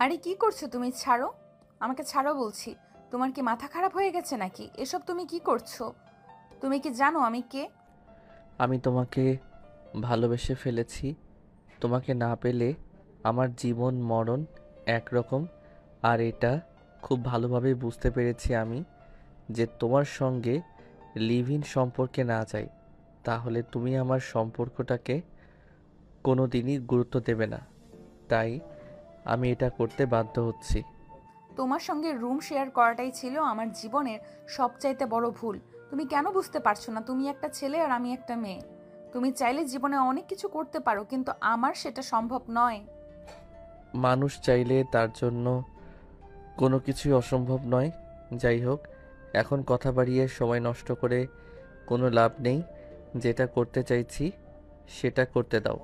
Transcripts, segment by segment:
আরে কি করছো তুমি? ছাড়ো, আমাকে ছাড়ো বলছি। তোমার কি মাথা খারাপ হয়ে গেছে নাকি? এসব তুমি কি করছো? তুমি কি জানো আমি কে? আমি তোমাকে ভালোবেসে ফেলেছি। তোমাকে না পেলে আমার জীবন মরণ একরকম। আর এটা খুব ভালোভাবে বুঝতে পেরেছি আমি যে তোমার সঙ্গে লিভ ইন সম্পর্কে না যাই তাহলে তুমি আমার সম্পর্কটাকে কোনো দিনই গুরুত্ব দেবে না। তাই আমি এটা করতে বাধ্য হচ্ছি। তোমার সঙ্গে রুম শেয়ার করাটাই ছিল আমার জীবনের সবচাইতে বড় ভুল। তুমি কেন বুঝতে পারছো না? তুমি একটা ছেলে আর আমি একটা মেয়ে। তুমি চাইলে জীবনে অনেক কিছু করতে পারো, কিন্তু আমার সেটা সম্ভব নয়। মানুষ চাইলে তার জন্য কোনো কিছুই অসম্ভব নয়। যাই হোক, এখন কথা বাড়িয়ে সময় নষ্ট করে কোনো লাভ নেই। যেটা করতে চাইছি সেটা করতে দাও।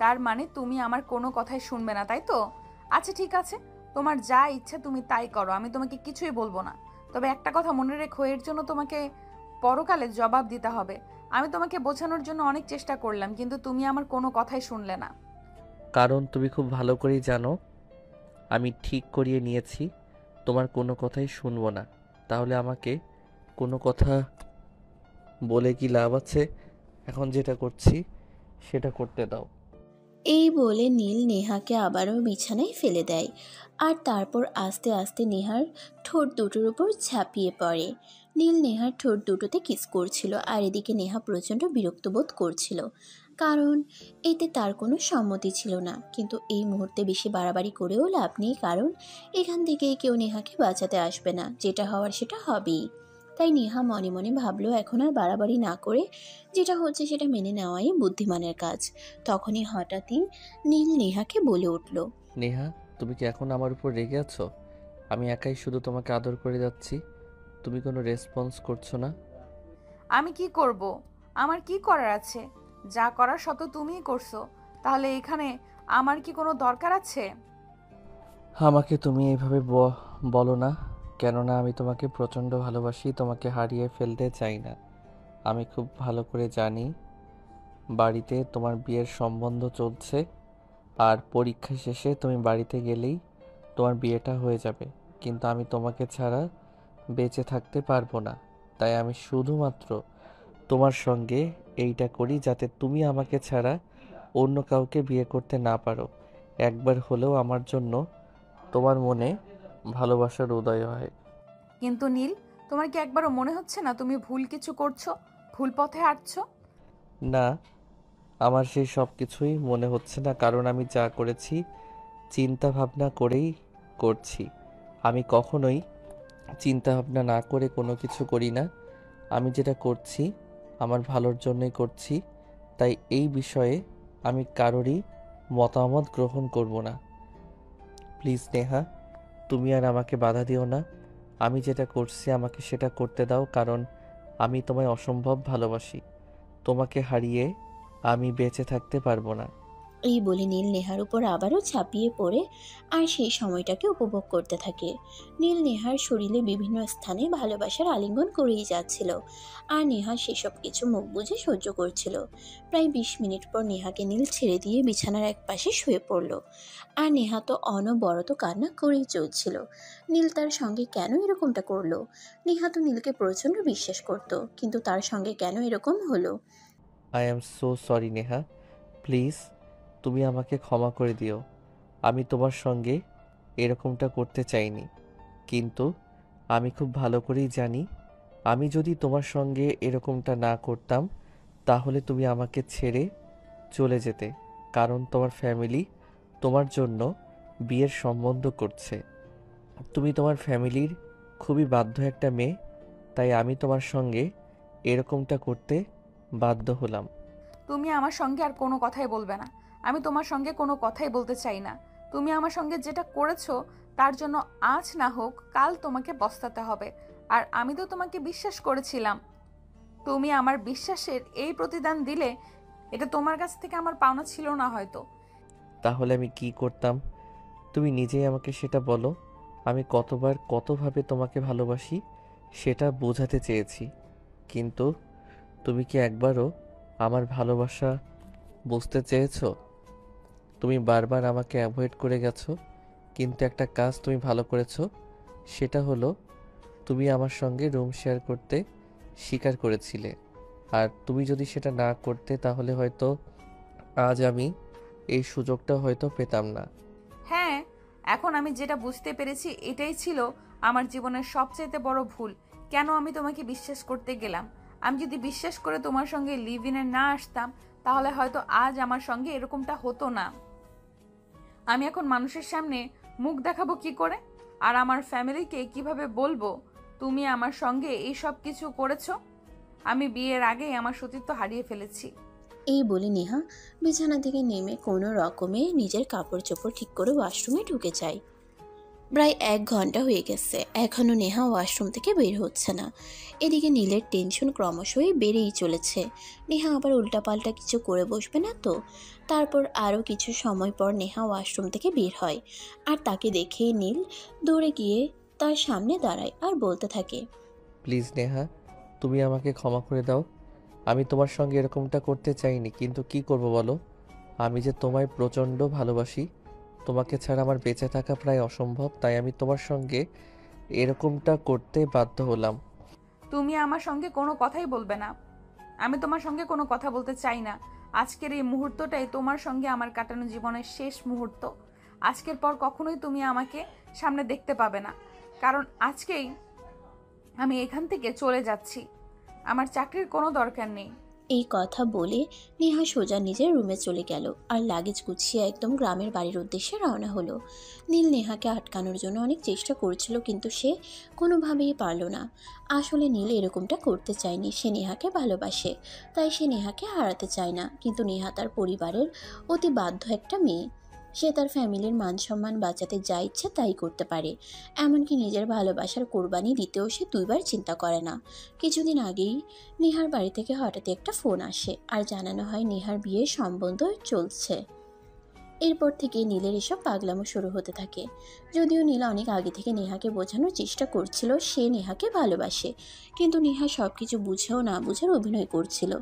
তার মানে তুমি আমার কোনো কথাই শুনবে না, তাই তো? আচ্ছা ঠিক আছে, তোমার যা ইচ্ছা তুমি তাই করো, আমি তোমাকে কিছুই বলবো না। তবে একটা কথা মনে রেখো, এর জন্য তোমাকে পরকালে জবাব দিতে হবে। আমি তোমাকে বোঝানোর জন্য অনেক চেষ্টা করলাম, কিন্তু তুমি আমার কোনো কথাই শুনলে না। কারণ তুমি খুব ভালো করেই জানো আমি ঠিক করিয়ে নিয়েছি তোমার কোনো কথাই শুনবো না। তাহলে আমাকে কোনো কথা বলে কি লাভ আছে? এখন যেটা করছি সেটা করতে দাও। এই বলে নীল নেহাকে আবারও বিছানায় ফেলে দেয়। আর তারপর আস্তে আস্তে নেহার ঠোঁট দুটোর উপর ঝাঁপিয়ে পড়ে। নীল নেহার ঠোঁট দুটোতে কিস করছিল, আর এদিকে নেহা প্রচণ্ড বিরক্ত বোধ করছিল, কারণ এতে তার কোনো সম্মতি ছিল না। কিন্তু এই মুহূর্তে বেশি বাড়াবাড়ি করেও লাভ নেই, কারণ এখান থেকে কেউ নেহাকে বাঁচাতে আসবে না। যেটা হওয়ার সেটা হবেই। তাই নেহা মনে মনে ভাবলো এখন আর বাড়াবাড়ি না করে যেটা হচ্ছে সেটা মেনে নেওয়াই বুদ্ধিমানের কাজ। তখনই হঠাৎই নীল নেহাকে বলে উঠল, নেহা, তুমি কি এখন আমার উপর রেগে আছো? আমি একাই শুধু তোমাকে আদর করে যাচ্ছি, তুমি কোনো রেসপন্স করছো না। আমি কি করব? আমার কি করার আছে? যা করার শত তুমিই করছো। তাহলে এখানে আমার কি কোনো দরকার আছে? আমাকে তুমি এইভাবে বলো না, কেননা আমি তোমাকে প্রচণ্ড ভালোবাসি, তোমাকে হারিয়ে ফেলতে চাই না। আমি খুব ভালো করে জানি বাড়িতে তোমার বিয়ের সম্বন্ধ চলছে, আর পরীক্ষা শেষে তুমি বাড়িতে গেলেই তোমার বিয়েটা হয়ে যাবে। কিন্তু আমি তোমাকে ছাড়া বেঁচে থাকতে পারবো না। তাই আমি শুধুমাত্র তোমার সঙ্গে এইটা করি যাতে তুমি আমাকে ছাড়া অন্য কাউকে বিয়ে করতে না পারো। একবার হলেও আমার জন্য তোমার মনে ভালোবাসার উদয় হয়। কিন্তু নীল, তোমার কি একবারও মনে হচ্ছে না তুমি ভুল কিছু করছো? ভুল পথে হাঁটছো? না, আমার সেই সব কিছুই মনে হচ্ছে না, কারণ আমি যা করেছি চিন্তা ভাবনা করেই করছি। আমি কখনোই চিন্তা ভাবনা না করে কোনো কিছু করি না। আমি যেটা করছি আমার ভালোর জন্যই করছি। তাই এই বিষয়ে আমি কারোরই মতামত গ্রহণ করব না। প্লিজ নেহা, তুমি আর আমাকে বাধা দিও না। আমি যেটা করছি আমাকে সেটা করতে দাও, কারণ আমি তোমায় অসম্ভব ভালোবাসি। তোমাকে হারিয়ে আমি বেঁচে থাকতে পারবো না। এই বলে নীল নেহার উপর আবারও ঝাঁপিয়ে পড়ে আর সেই সময়টাকে উপভোগ করতে থাকে। নীল নেহার শরীরে বিভিন্ন স্থানে ভালোবাসার আলিঙ্গন করেই যাচ্ছিল, আর নেহা সেসব কিছু মুখ বুজে সহ্য করছিল। প্রায় 20 মিনিট পর নেহাকে নীল ছেড়ে দিয়ে বিছানার এক পাশে শুয়ে পড়ল। আর নেহা তো অনবরত কান্না করেই চলছিল। নীল তার সঙ্গে কেন এরকমটা করলো? নেহা তো নীলকে প্রচণ্ড বিশ্বাস করত, কিন্তু তার সঙ্গে কেন এরকম হলো? I am so sorry Neha, please তুমি আমাকে ক্ষমা করে দিও। আমি তোমার সঙ্গে এরকমটা করতে চাইনি, কিন্তু আমি খুব ভালো করেই জানি আমি যদি তোমার সঙ্গে এরকমটা না করতাম তাহলে তুমি আমাকে ছেড়ে চলে যেতে। কারণ তোমার ফ্যামিলি তোমার জন্য বিয়ের সম্বন্ধ করছে। তুমি তোমার ফ্যামিলির খুবই বাধ্য একটা মেয়ে, তাই আমি তোমার সঙ্গে এরকমটা করতে বাধ্য হলাম। তুমি আমার সঙ্গে আর কোনো কথাই বলবে না। আমি তোমার সঙ্গে কোনো কথাই বলতে চাই না। তুমি আমার সঙ্গে যেটা করেছো তার জন্য আজ না হোক কাল তোমাকে পস্তাতে হবে। আর আমি তো তোমাকে বিশ্বাস করেছিলাম। তুমি আমার বিশ্বাসের এই প্রতিদান দিলে। এটা তোমার কাছ থেকে আমার পাওনা ছিল না হয়তো। তাহলে আমি কি করতাম তুমি নিজেই আমাকে সেটা বলো। আমি কতবার কতভাবে তোমাকে ভালোবাসি সেটা বোঝাতে চেয়েছি, কিন্তু তুমি কি একবারও আমার ভালোবাসা বুঝতে চেয়েছো? তুমি বারবার আমাকে অ্যাভয়েড করে গেছো, কিন্তু একটা কাজ তুমি ভালো করেছো, সেটা হলো তুমি আমার সঙ্গে রুম শেয়ার করতে স্বীকার করেছিলে। আর তুমি যদি সেটা না করতে তাহলে হয়তো আজ আমি এই সুযোগটা হয়তো পেতাম না। হ্যাঁ, এখন আমি যেটা বুঝতে পেরেছি এটাই ছিল আমার জীবনের সবচেয়ে বড় ভুল। কেন আমি তোমাকে বিশ্বাস করতে গেলাম? আমি যদি বিশ্বাস করে তোমার সঙ্গে লিভ ইনে না আসতাম, তাহলে হয়তো আজ আমার সঙ্গে এরকমটা হতো না। আমি এখন মানুষের সামনে মুখ দেখাবো কি করে? আর আমার ফ্যামিলিকে কিভাবে বলবো তুমি আমার সঙ্গে এই সব কিছু করেছো? আমি বিয়ের আগেই আমার সতীত্ব হারিয়ে ফেলেছি। এই বলে নেহা বিছানা থেকে নেমে কোনো রকমে নিজের কাপড় চোপড় ঠিক করে ওয়াশরুমে ঢুকে যায়। প্রায় 1 ঘন্টা হয়ে গেছে, এখনও নেহা ওয়াশরুম থেকে বের হচ্ছে না। এদিকে নীলের টেনশন ক্রমশই বেড়েই চলেছে। নেহা আবার উল্টাপাল্টা কিছু করে বসবে না তো? তারপর আরও কিছু সময় পর নেহা ওয়াশরুম থেকে বের হয়, আর তাকে দেখেই নীল দৌড়ে গিয়ে তার সামনে দাঁড়ায় আর বলতে থাকে, প্লিজ নেহা, তুমি আমাকে ক্ষমা করে দাও। আমি তোমার সঙ্গে এরকমটা করতে চাইনি, কিন্তু কি করব বলো? আমি যে তোমায় প্রচণ্ড ভালোবাসি। তোমাকে ছাড়া আমার বেঁচে থাকা প্রায় অসম্ভব, তাই আমি তোমার সঙ্গে এরকমটা করতে বাধ্য হলাম। তুমি আমার সঙ্গে কোনো কথাই বলবে না। আমি তোমার সঙ্গে কোনো কথা বলতে চাই না। আজকের এই মুহূর্তটাই তোমার সঙ্গে আমার কাটানো জীবনের শেষ মুহূর্ত। আজকের পর কখনোই তুমি আমাকে সামনে দেখতে পাবে না, কারণ আজকেই আমি এখান থেকে চলে যাচ্ছি। আমার চাকরির কোনো দরকার নেই। এই কথা বলে নেহা সোজা নিজের রুমে চলে গেল আর লাগেজ গুছিয়ে একদম গ্রামের বাড়ির উদ্দেশ্যে রওনা হলো। নীল নেহাকে আটকানোর জন্য অনেক চেষ্টা করছিল, কিন্তু সে কোনোভাবেই পারল না। আসলে নীল এরকমটা করতে চায়নি, সে নেহাকে ভালোবাসে, তাই সে নেহাকে হারাতে চায় না। কিন্তু নেহা তার পরিবারের অতি বাধ্য একটা মেয়ে, সে তার ফ্যামিলির মান সম্মান বাঁচাতে যা ইচ্ছে তাই করতে পারে। এমনকি নিজের ভালোবাসার কোরবানি দিতেও সে 2বার চিন্তা করে না। কিছুদিন আগেই নেহার বাড়ি থেকে হঠাৎ একটা ফোন আসে আর জানানো হয় নেহার বিয়ের সম্বন্ধ চলছে। এরপর থেকে নীলের এসব পাগলামো শুরু হতে থাকে। যদিও নীল অনেক আগে থেকে নেহাকে বোঝানোর চেষ্টা করছিল সে নেহাকে ভালোবাসে, কিন্তু নেহা সব কিছু বুঝেও না বুঝার অভিনয় করছিল,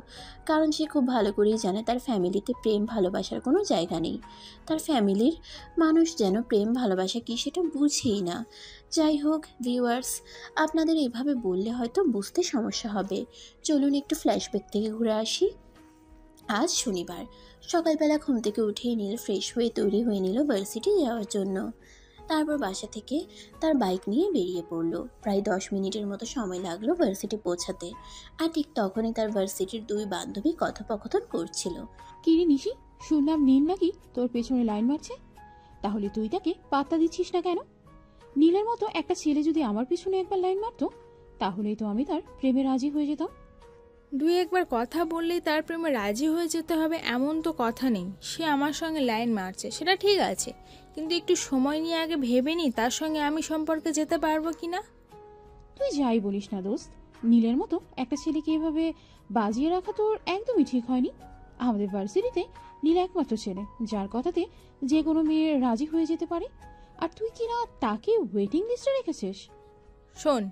কারণ সে খুব ভালো করেই জানে তার ফ্যামিলিতে প্রেম ভালোবাসার কোনো জায়গা নেই। তার ফ্যামিলির মানুষ যেন প্রেম ভালোবাসা কি সেটা বুঝেই না। যাই হোক ভিউয়ার্স, আপনাদের এভাবে বললে হয়তো বুঝতে সমস্যা হবে। চলুন একটু ফ্ল্যাশব্যাক থেকে ঘুরে আসি। আজ শনিবার সকালবেলা ঘুম থেকে উঠেই নীল ফ্রেশ হয়ে তৈরি হয়ে নিল ভার্সিটি যাওয়ার জন্য। তারপর বাসা থেকে তার বাইক নিয়ে বেরিয়ে পড়লো। প্রায় 10 মিনিটের মতো সময় লাগলো ভার্সিটি পৌঁছাতে। আর ঠিক তখনই তার ভার্সিটির 2 বান্ধবী কথোপকথন করছিল। কিরে নিশি, শুনলাম নীল নাকি তোর পেছনে লাইন মারছে। তাহলে তুই তাকে পাত্তা দিচ্ছিস না কেন? নীলের মতো একটা ছেলে যদি আমার পিছনে একবার লাইন মারতো, তাহলেই তো আমি তার প্রেমে রাজি হয়ে যেতাম। 2-1বার কথা বললেই তার প্রেমে রাজি হয়ে যেতে হবে এমন তো কথা নেই। সে আমার সঙ্গে লাইন মারছে সেটা ঠিক আছে, কিন্তু একটু সময় নিয়ে আগে ভেবে নি তার সঙ্গে আমি সম্পর্কে যেতে পারবো কিনা। তুই যাই বলিস না দোস্ত, নীলের মতো একটা ছেলেকে এভাবে বাজিয়ে রাখা তোর একদমই ঠিক হয়নি। আমাদের ভার্সিটিতে নীল একমাত্র ছেলে যার কথাতে যে কোনো মেয়ে রাজি হয়ে যেতে পারে, আর তুই কিনা তাকে ওয়েটিং লিস্টে রেখেছিস। শোন,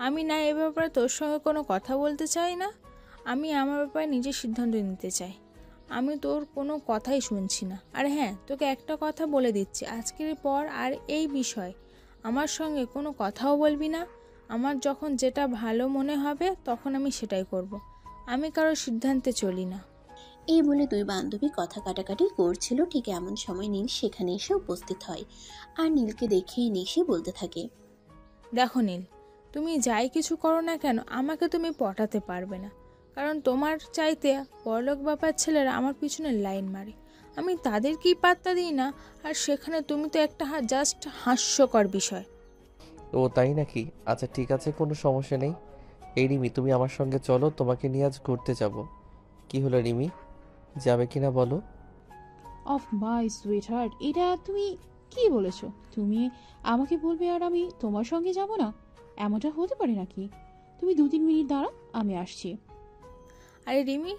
আমি না এ ব্যাপারে তোর সঙ্গে কোনো কথা বলতে চাই না। আমি আমার ব্যাপারে নিজের সিদ্ধান্ত নিতে চাই। আমি তোর কোনো কথাই শুনছি না। আর হ্যাঁ, তোকে একটা কথা বলে দিচ্ছি, আজকের পর আর এই বিষয় আমার সঙ্গে কোনো কথাও বলবি না। আমার যখন যেটা ভালো মনে হবে তখন আমি সেটাই করব। আমি কারো সিদ্ধান্তে চলি না। এই বলে 2 বান্ধবী কথা কাটাকাটি করছিল। ঠিক এমন সময় নীল সেখানে এসে উপস্থিত হয় আর নীলকে দেখেই নিশি বলতে থাকে, দেখো নীল, তুমি যাই কিছু করো না কেন আমাকে তুমি পটাতে পারবে না, কারণ তোমার চাইতে বড়লোক বাবার ছেলেরা আমার পিছনে লাইন মারে, আমি তাদেরকেই পাত্তা দিই না। আর সেখানে তুমি তো একটা জাস্ট হাস্যকর বিষয়। ও তাই নাকি? আচ্ছা ঠিক আছে, কোনো সমস্যা নেই। এই রিমি, তুমি আমার সঙ্গে চলো, তোমাকে নিয়ে আজ ঘুরতে যাব। কি হলো রিমি, যাবে কিনা বলো? অফ মাই সুইট হার্ট, এটা তুমি কি বলেছো? তুমি আমাকে বলবে আর আমি তোমার সঙ্গে যাব না? এমনটা হতে পারে নাকি? তুমি 2-3 মিনিট দাঁড়াও, আমি আসছি। আরে রিমি,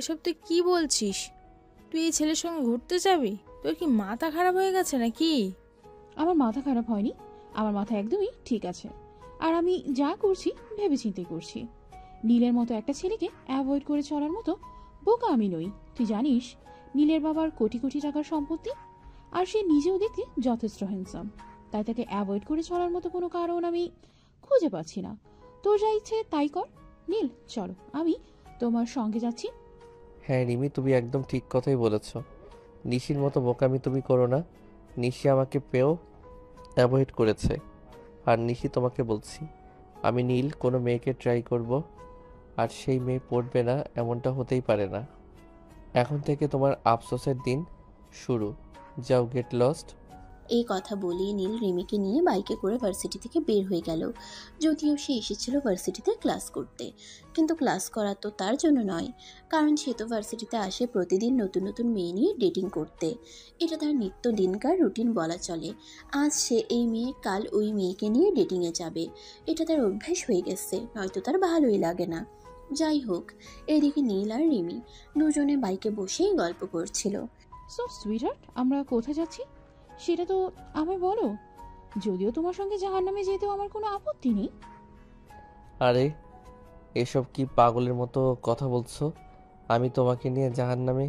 এসব তুই কি বলছিস? তুই এই ছেলের সঙ্গে ঘুরতে যাবি? তোর কি মাথা খারাপ হয়ে গেছে নাকি? আমার মাথা খারাপ হয়নি, আমার মাথা একদমই ঠিক আছে। আর আমি যা করছি ভেবেচিন্তে করছি। নীলের মতো একটা ছেলেকে অ্যাভয়েড করে চলার মতো বোকা আমি নই। তুই জানিস নীলের বাবার কোটি কোটি টাকার সম্পত্তি, আর সে নিজেও দেখতে যথেষ্ট হ্যান্ডসাম, তাই তাকে অ্যাভয়েড করে চলার মতো কোনো কারণ আমি খুঁজে পাচ্ছি না। তোর যা ইচ্ছে তাই কর। নীল, চলো, আমি তোমার সঙ্গে যাচ্ছি। হ্যাঁ রিমি, তুমি একদম ঠিক কথাই বলেছ। নিশির মতো বোকামি তুমি করো না। নিশি আমাকে পেয়েও অ্যাভয়েড করেছে, আর নিশি তোমাকে বলছি, আমি নীল কোনো মেয়েকে ট্রাই করব আর সেই মেয়ে পড়বে না, এমনটা হতেই পারে না। এখন থেকে তোমার আফসোসের দিন শুরু। যাও, গেট লস্ট। এই কথা বলেই নীল রিমিকে নিয়ে বাইকে করে ভার্সিটি থেকে বের হয়ে গেল। যদিও সে এসেছিল ভার্সিটিতে ক্লাস করতে, কিন্তু ক্লাস করা তো তার জন্য নয়, কারণ সে তো ভার্সিটিতে আসে প্রতিদিন নতুন নতুন মেয়ে নিয়ে ডেটিং করতে। এটা তার নিত্য দিনকার রুটিন বলা চলে। আজ সে এই মেয়ে, কাল ওই মেয়েকে নিয়ে ডেটিংয়ে যাবে। এটা তার অভ্যাস হয়ে গেছে, নয়তো তার ভালোই লাগে না। যাই হোক, এদিকে নীল আর রিমি দুজনে বাইকে বসেই গল্প করছিল। সো সুইটহার্ট, আমরা কোথায় যাচ্ছি সেটা তো আমায় বলো। যদিও তোমার সঙ্গে জাহান্নামে যেতেও আমার কোনো আপত্তি নেই। আরে এসব কি পাগলের মতো কথা বলছো? আমি তোমাকে নিয়ে জাহান্নামে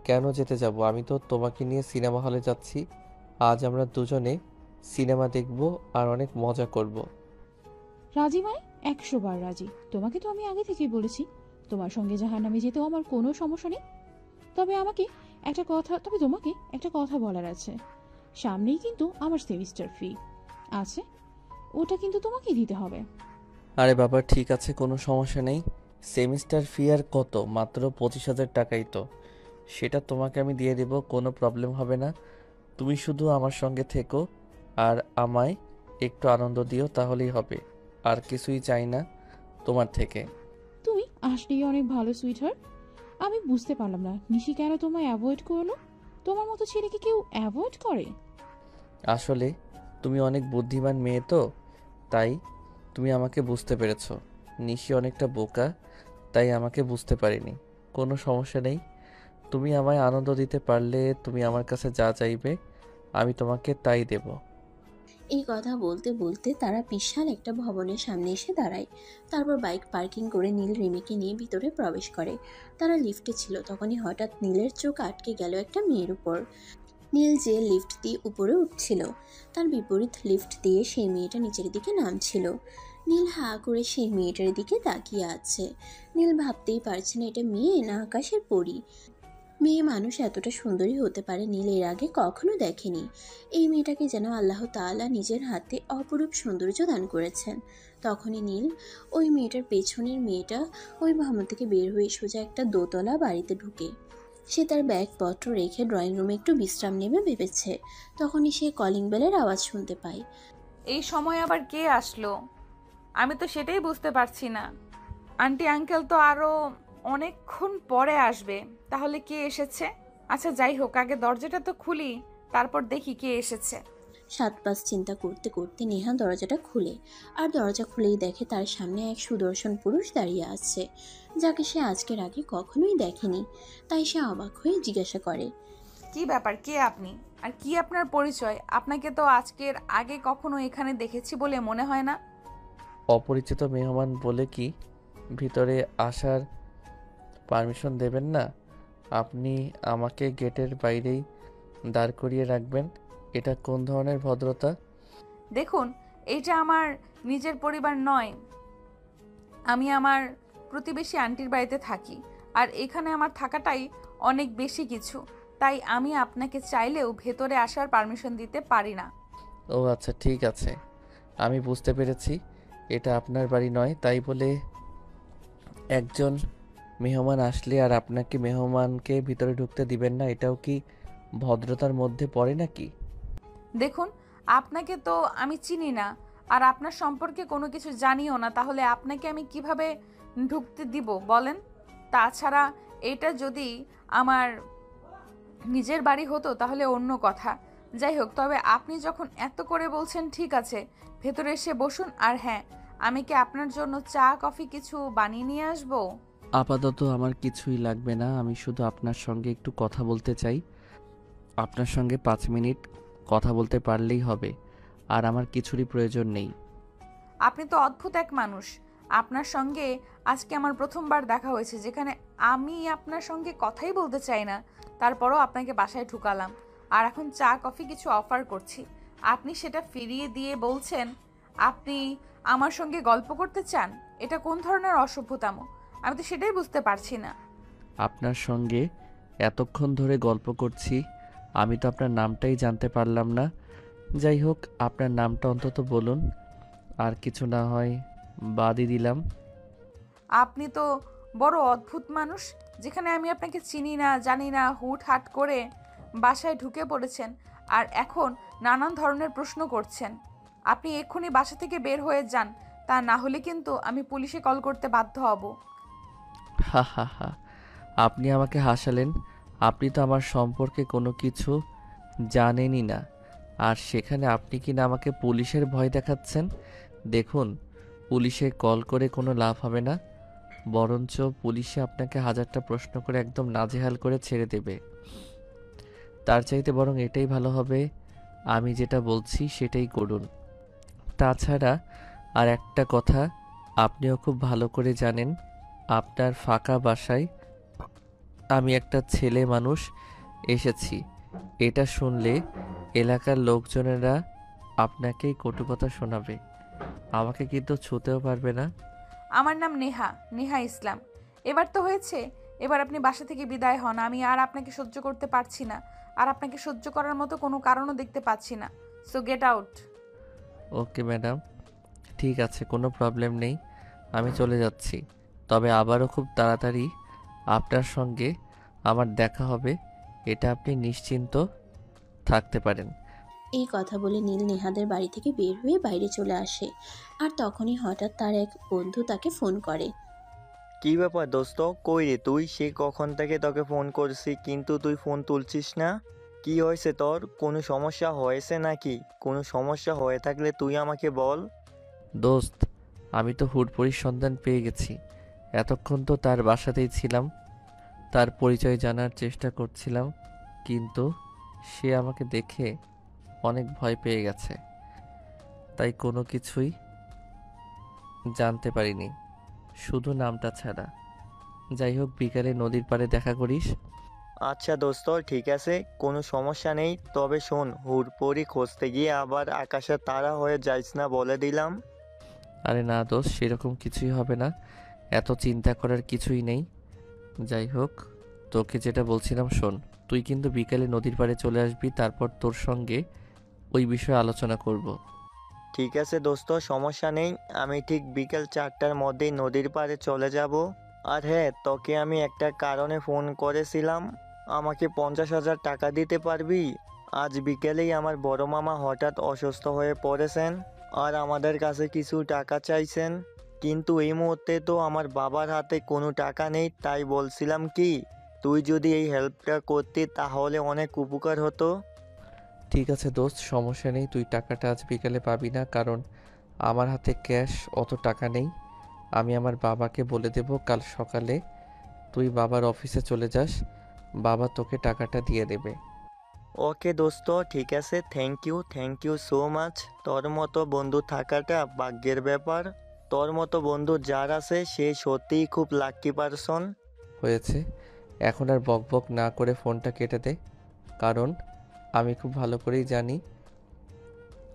কেন যেতে যাব? আমি তো তোমাকে নিয়ে সিনেমা হলে যাচ্ছি। আজ আমরা দুজনে সিনেমা দেখব আর অনেক মজা করব। রাজি মানে 100 বার রাজি। তোমাকে তো আমি আগে থেকেই বলেছি তোমার সঙ্গে জাহান্নামে যেতেও আমার কোনো সমস্যা নেই। তবে তোমাকে একটা কথা বলার আছে। সামনেই কিন্তু আমার সেমিস্টার ফি আছে, ওটা কিন্তু তোমাকেই দিতে হবে। আরে বাবা, ঠিক আছে, কোনো সমস্যা নেই। সেমিস্টার ফি আর কত? মাত্র 25,000 টাকাই তো। সেটা তোমাকে আমি দিয়ে দেব, কোনো প্রবলেম হবে না। তুমি শুধু আমার সঙ্গে থেকো আর আমায় একটু আনন্দ দিও, তাহলেই হবে। আর কিছুই চাই না তোমার থেকে। তুমি আসলেই অনেক ভালো সুইটহার্ট। আমি বুঝতে পারলাম না নিশি কেন তোমায় অ্যাভয়েড করলো। তোমার মতো ছেলেকে কেউ অ্যাভয়েড করে? আসলে তুমি অনেক বুদ্ধিমান মেয়ে তো, তাই তুমি আমাকে বুঝতে পেরেছো। নিশি অনেকটা বোকা, তাই আমাকে বুঝতে পারিনি। কোনো সমস্যা নেই। তুমি আমায় আনন্দ দিতে পারলে তুমি আমার কাছে যা চাইবে আমি তোমাকে তাই দেব। এই কথা বলতে বলতে তারা বিশাল একটা ভবনের সামনে এসে দাঁড়ায়। তারপর বাইক পার্কিং করে নীল রিমিকে নিয়ে ভিতরে প্রবেশ করে। তারা লিফটে ছিল, তখনই হঠাৎ নীলের চোখ আটকে গেল একটা মেয়ের উপর। নীল যে লিফট দিয়ে উপরে উঠছিল, তার বিপরীত লিফট দিয়ে সেই মেয়েটা নিচের দিকে নামছিল। নীল হাঁ করে সেই মেয়েটার দিকে তাকিয়ে আছে। নীল ভাবতেই পারছে না এটা মেয়ে না আকাশের পরী। মেয়ে মানুষ এতটা সুন্দরী হতে পারে নীল এর আগে কখনো দেখেনি। এই মেয়েটাকে যেন আল্লাহ তাআলা নিজের হাতে অপরূপ সৌন্দর্য দান করেছেন। তখনই নীল ওই মেয়েটার পেছনের মেয়েটা ওই ভবন থেকে বের হয়ে সোজা একটা দোতলা বাড়িতে ঢুকে। সে তার ব্যাগপত্র রেখে ড্রয়িং রুমে একটু বিশ্রাম নেবে ভেবেছে। তখনই সে কলিং বেলের আওয়াজ শুনতে পায়। এই সময় আবার কে আসলো? আমি তো সেটাই বুঝতে পারছি না। আন্টি আঙ্কেল তো আরো অনেকক্ষণ পরে আসবে, তাহলে কে এসেছে? আচ্ছা যাই হোক, আগে দরজাটা তো খুলি, তারপর দেখি কে এসেছে। 7-5 চিন্তা করতে করতে নেহা দরজাটা খুলে, আর দরজা খুলেই দেখে তার সামনে এক সুদর্শন পুরুষ দাঁড়িয়ে আছে, যাকে সে আজকের আগে কখনোই দেখেনি। তাই সে অবাক হয়ে জিজ্ঞাসা করে, কি ব্যাপার, কে আপনি? আর কি আপনার পরিচয়? আপনাকে তো আজকের আগে কখনো এখানে দেখেছি বলে মনে হয় না। অপরিচিত মেহমান বলে কি ভিতরে আসার পারমিশন দেবেন না? আপনি আমাকে গেটের বাইরেই দাঁড় করিয়ে রাখবেন? এটা কোন ধরনের ভদ্রতা? দেখুন, এইটা আমার নিজের পরিবার নয়। আমি আমার প্রতিবেশী আন্টির বাড়িতে থাকি, আর এখানে আমার থাকাটাই অনেক বেশি কিছু। তাই আমি আপনাকে চাইলেও ভেতরে আসার পারমিশন দিতে পারি না। ও আচ্ছা, ঠিক আছে, আমি বুঝতে পেরেছি এটা আপনার বাড়ি নয়। তাই বলে একজন মেহমান আসলে আর আপনাকে মেহমানকে ভিতরে ঢুকতে দিবেন না, এটাও কি ভদ্রতার মধ্যে পড়ে নাকি? দেখুন, আপনাকে তো আমি চিনি না, আর আপনার সম্পর্কে কোনো কিছু জানিও না, তাহলে আপনাকে আমি কিভাবে ঢুকতে দিব বলেন? তাছাড়া এটা যদি আমার নিজের বাড়ি হতো তাহলে অন্য কথা। যাই হোক, তবে আপনি যখন এত করে বলছেন, ঠিক আছে, ভেতরে এসে বসুন। আর হ্যাঁ, আমি কি আপনার জন্য চা কফি কিছু বানিয়ে নিয়ে আসবো? আপাতত আমার কিছুই লাগবে না, আমি শুধু আপনার সঙ্গে একটু কথা বলতে চাই। আপনার সঙ্গে 5 মিনিট কথা বলতে পারলেই হবে, আর আমার কিছুরই প্রয়োজন নেই। আপনি তো অদ্ভুত এক মানুষ। আপনার সঙ্গে আজকে আমার প্রথমবার দেখা হয়েছে, যেখানে আমি আপনার সঙ্গে কথাই বলতে চাই না, তারপরও আপনাকে বাসায় ঢুকালাম। আর এখন চা কফি কিছু অফার করছি, আপনি সেটা ফিরিয়ে দিয়ে বলছেন আপনি আমার সঙ্গে গল্প করতে চান। এটা কোন ধরনের অসভ্যতাম? আমি তো সেটাই বুঝতে পারছি না। আপনার সঙ্গে এতক্ষণ ধরে গল্প করছি, আমি তো আপনার নামটাই জানতে পারলাম না। যাই হোক, আপনার নামটা অন্তত বলুন, আর কিছু না হয় বাদই দিলাম। আপনি তো বড় অদ্ভুত মানুষ। যেখানে আমি আপনাকে চিনি না জানি না, হুটহাট করে বাসায় ঢুকে পড়েছেন আর এখন নানান ধরনের প্রশ্ন করছেন। আপনি এক্ষুনি বাসা থেকে বের হয়ে যান, তা না হলে কিন্তু আমি পুলিশে কল করতে বাধ্য হব। হা হা হা, আপনি আমাকে হাসালেন। আপনি তো আমার সম্পর্কে কোনো কিছু জানেনই না, আর সেখানে আপনি কি না আমাকে পুলিশের ভয় দেখাচ্ছেন। দেখুন, পুলিশে কল করে কোনো লাভ হবে না, বরঞ্চ পুলিশে আপনাকে হাজারটা প্রশ্ন করে একদম নাজেহাল করে ছেড়ে দেবে। তার চাইতে বরং এটাই ভালো হবে, আমি যেটা বলছি সেটাই করুন। তাছাড়া আর একটা কথা, আপনিও খুব ভালো করে জানেন, আপনার ফাঁকা বাসায় আমি একটা ছেলে মানুষ এসেছি। এটা শুনলে এলাকার লোকজনেরা আপনাকেই কটু কথা শোনাবে, আমাকে কিন্তু ছুঁতেও পারবে না। আমার নাম নেহা, নেহা ইসলাম। এবার তো হয়েছে, এবার আপনি বাসা থেকে বিদায় হন। আমি আর আপনাকে সহ্য করতে পারছি না, আর আপনাকে সহ্য করার মতো কোনো কারণও দেখতে পাচ্ছি না। So get out. Okay madam, ঠিক আছে, কোনো প্রবলেম নেই, আমি চলে যাচ্ছি। তবে আবারও খুব তাড়াতাড়ি আপনার সঙ্গে আমার দেখা হবে, এটা আপনি নিশ্চিন্ত থাকতে পারেন। এই কথা বলে নীল নেহাদের বাড়ি থেকে বের হয়ে বাইরে চলে আসে। আর তখনই হঠাৎ তার এক বন্ধু তাকে ফোন করে। কি ব্যাপার দোস্ত, কই রে তুই? সে কখন থেকে তোকে ফোন করছি কিন্তু তুই ফোন তুলছিস না। কি হয়েছে তোর? কোনো সমস্যা হয়েছে নাকি? কোনো সমস্যা হয়ে থাকলে তুই আমাকে বল। দোস্ত, আমি তো হুটপড়ির সন্ধান পেয়ে গেছি। এতক্ষণ তো তার বাসাতেই ছিলাম, তার পরিচয় জানার চেষ্টা করছিলাম, কিন্তু সে আমাকে দেখে অনেক ভয় পেয়ে গেছে, তাই কোনো কিছুই জানতে পারিনি, শুধু নামটা ছাড়া। যাই হোক, বিকালে নদীর পাড়ে দেখা করিস। আচ্ছা দোস্ত, ঠিক আছে, কোনো সমস্যা নেই। তবে শোন, হুড়পড়ি খুঁজতে গিয়ে আবার আকাশের তারা হয়ে যাইস না, বলে দিলাম। আরে না দোস্ত, সেরকম কিছুই হবে না, এত চিন্তা করার কিছুই নেই। যাই হোক, তোকে যেটা বলছিলাম শোন, তুই কিন্তু বিকালে নদীর পাড়ে চলে আসবি, তারপর তোর সঙ্গে ওই বিষয়ে আলোচনা করব। ঠিক আছে দোস্ত, সমস্যা নেই। আমি ঠিক বিকেল 4টার মধ্যেই নদীর পাড়ে চলে যাব। আর হ্যাঁ, তোকে আমি একটা কারণে ফোন করেছিলাম। আমাকে 50,000 টাকা দিতে পারবি? আজ বিকেলেই আমার বড় মামা হঠাৎ অসুস্থ হয়ে পড়েছেন, আর আমাদের কাছে কিছু টাকা চাইছেন। কিন্তু এই মুহূর্তে তো আমার বাবার হাতে কোনো টাকা নেই, তাই বলছিলাম কি, তুই যদি এই হেল্পটা করতি তাহলে অনেক উপকার হতো। ঠিক আছে দোস্ত, সমস্যা নেই, তুই টাকাটা আজ বিকালে পাবি না, কারণ আমার হাতে ক্যাশ অত টাকা নেই। আমি আমার বাবাকে বলে দেব কাল সকালে তুই বাবার অফিসে চলে যাস, বাবা তোকে টাকাটা দিয়ে দেবে। ওকে দোস্ত, ঠিক আছে, থ্যাংক ইউ সো মাচ। তোর মতো বন্ধু থাকাটা ভাগ্যের ব্যাপার। তোর মতো বন্ধু যার আছে সে সত্যিই খুব লাকি পারসন। হয়েছে, এখন আর বক বক না করে ফোনটা কেটে দে, কারণ আমি খুব ভালো করেই জানি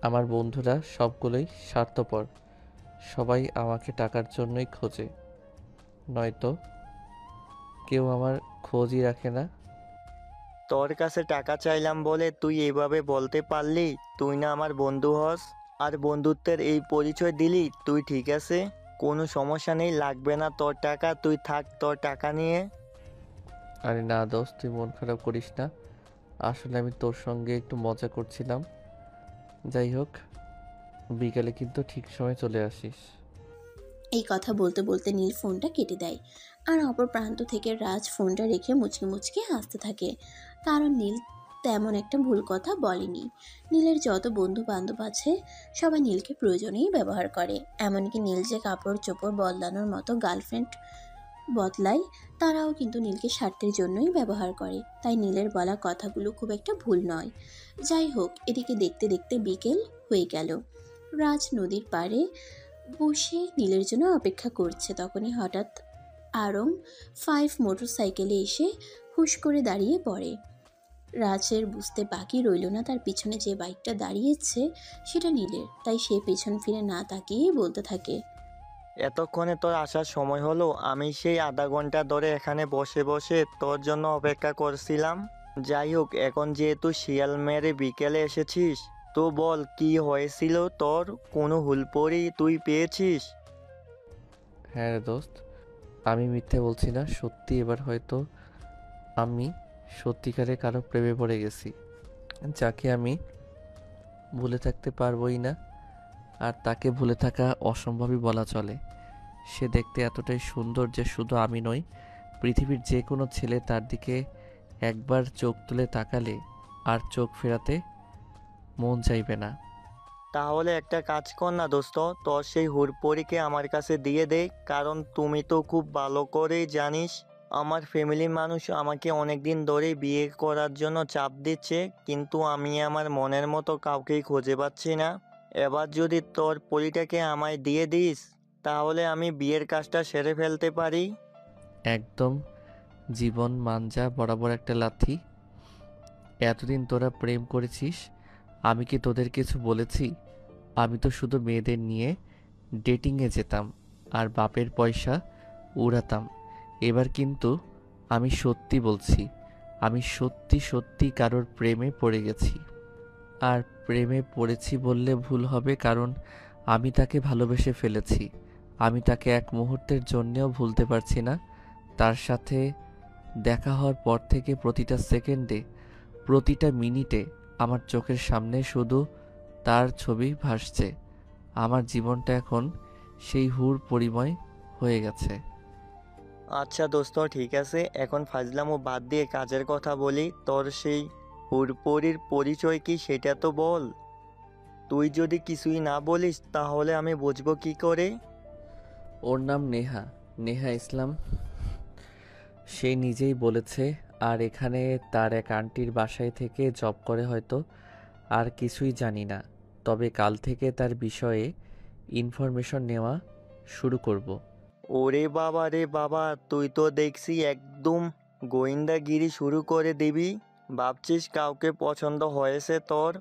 আমার বন্ধুরা সবগুলোই স্বার্থপর, সবাই আমাকে টাকার জন্যই খোঁজে, নয়তো কেউ আমার খোঁজই রাখে না। তোর কাছে টাকা চাইলাম বলে তুই এইভাবে বলতে পারলি? তুই না আমার বন্ধু হস, আর বন্ধুত্বের এই পরিচয় দিলি তুই? ঠিক আছে, কোনো সমস্যা নেই, লাগবে না তোর টাকা, তুই থাক তোর টাকা নিয়ে। আরে না দোস্ত, তুই মন খারাপ করিস না, আসলে আমি তোর সঙ্গে একটু মজা করছিলাম। যাই হোক, বিকালে কিন্তু ঠিক সময় চলে আসিস। এই কথা বলতে বলতে নীল ফোনটা কেটে দেয়। আর অপর প্রান্ত থেকে রাজ ফোনটা রেখে মুচকি মুচকি হাসতে থাকে, কারণ নীল তেমন একটা ভুল কথা বলেনি। নীলের যত বন্ধু বান্ধব আছে সবাই নীলকে প্রয়োজনেই ব্যবহার করে, এমনকি নীল যে কাপড় চোপড় বদলানোর মতো গার্লফ্রেন্ড বদলায়, তারাও কিন্তু নীলকে স্বার্থের জন্যই ব্যবহার করে। তাই নীলের বলা কথাগুলো খুব একটা ভুল নয়। যাই হোক, এদিকে দেখতে দেখতে বিকেল হয়ে গেল। রাজ নদীর পাড়ে বসে নীলের জন্য অপেক্ষা করছে। তখনই হঠাৎ আরং 5 মোটরসাইকেলে এসে হুশ করে দাঁড়িয়ে পড়ে। রাজের বুঝতে বাকি রইল না তার পিছনে যে বাইকটা দাঁড়িয়েছে সেটা নীলের, তাই সে পেছন ফিরে না তাকিয়েই বলতে থাকে, এতক্ষণে তোর আসার সময় হলো? আমি সেই আধা ঘন্টা ধরে এখানে বসে বসে তোর জন্য অপেক্ষা করছিলাম। যাই হোক, এখন যেহেতু শিয়াল মেরে বিকেলে এসেছিস, তো বল কি হয়েছিল তোর? কোনো হুলপড়ি তুই পেয়েছিস? হ্যাঁ রে দোস্ত, আমি মিথ্যে বলছি না, সত্যি এবার হয়তো আমি সত্যিকারে কারো প্রেমে পড়ে গেছি, যাকে আমি ভুলে থাকতে পারবোই না। আর তাকে ভুলে থাকা অসম্ভবই বলা চলে। সে দেখতে এতটাই সুন্দর যে শুধু আমি নই, পৃথিবীর যে কোনো ছেলে তার দিকে একবার চোখ তুলে তাকালে আর চোখ ফেরাতে মন চাইবে না। তাহলে একটা কাজ কর না দোস্ত, তোর সেই হুড়পড়িকে আমার কাছে দিয়ে দে। কারণ তুমি তো খুব ভালো করেই জানিস আমার ফ্যামিলির মানুষ আমাকে অনেক দিন ধরেই বিয়ে করার জন্য চাপ দিচ্ছে, কিন্তু আমি আমার মনের মতো কাউকেই খুঁজে পাচ্ছি না। এবার যদি তোর পরিটাকে আমায় দিয়ে দিস, তাহলে আমি বিয়ের কাজটা সেরে ফেলতে পারি। একদম জীবন মাঞ্জা বরাবর একটা লাথি। এতদিন তোরা প্রেম করেছিস, আমি কি তোদের কিছু বলেছি? আমি তো শুধু মেয়েদের নিয়ে ডেটিংয়ে যেতাম আর বাপের পয়সা উড়াতাম। এবার কিন্তু আমি সত্যি বলছি, আমি সত্যি সত্যি কারোর প্রেমে পড়ে গেছি। আর প্রেমে পড়েছি বললে ভুল হবে, কারণ আমি তাকে ভালোবেসে ফেলেছি। আমি তাকে এক মুহূর্তের জন্যেও ভুলতে পারছি না। তার সাথে দেখা হওয়ার পর থেকে প্রতিটা সেকেন্ডে, প্রতিটা মিনিটে আমার চোখের সামনে শুধু তার ছবি ভাসছে। আমার জীবনটা এখন সেই হুর পরিময় হয়ে গেছে। আচ্ছা দোস্ত, ঠিক আছে, এখন ফাজলামো বাদ দিয়ে কাজের কথা বলি। তোর সেই হুড়পড়ির পরিচয় কি সেটা তো বল। তুই যদি কিছুই না বলিস তাহলে আমি বুঝবো কি করে? ওর নাম নেহা, নেহা ইসলাম। সে নিজেই বলেছে। আর এখানে তার এক আন্টির বাসায় থেকে জব করে হয়তো। আর কিছুই জানি না, তবে কাল থেকে তার বিষয়ে ইনফরমেশন নেওয়া শুরু করব। ওরে বাবা রে বাবা, তুই তো দেখছি একদম গোয়েন্দাগিরি শুরু করে দিবি। ভাবছিস কাউকে পছন্দ হয়েছে তোর,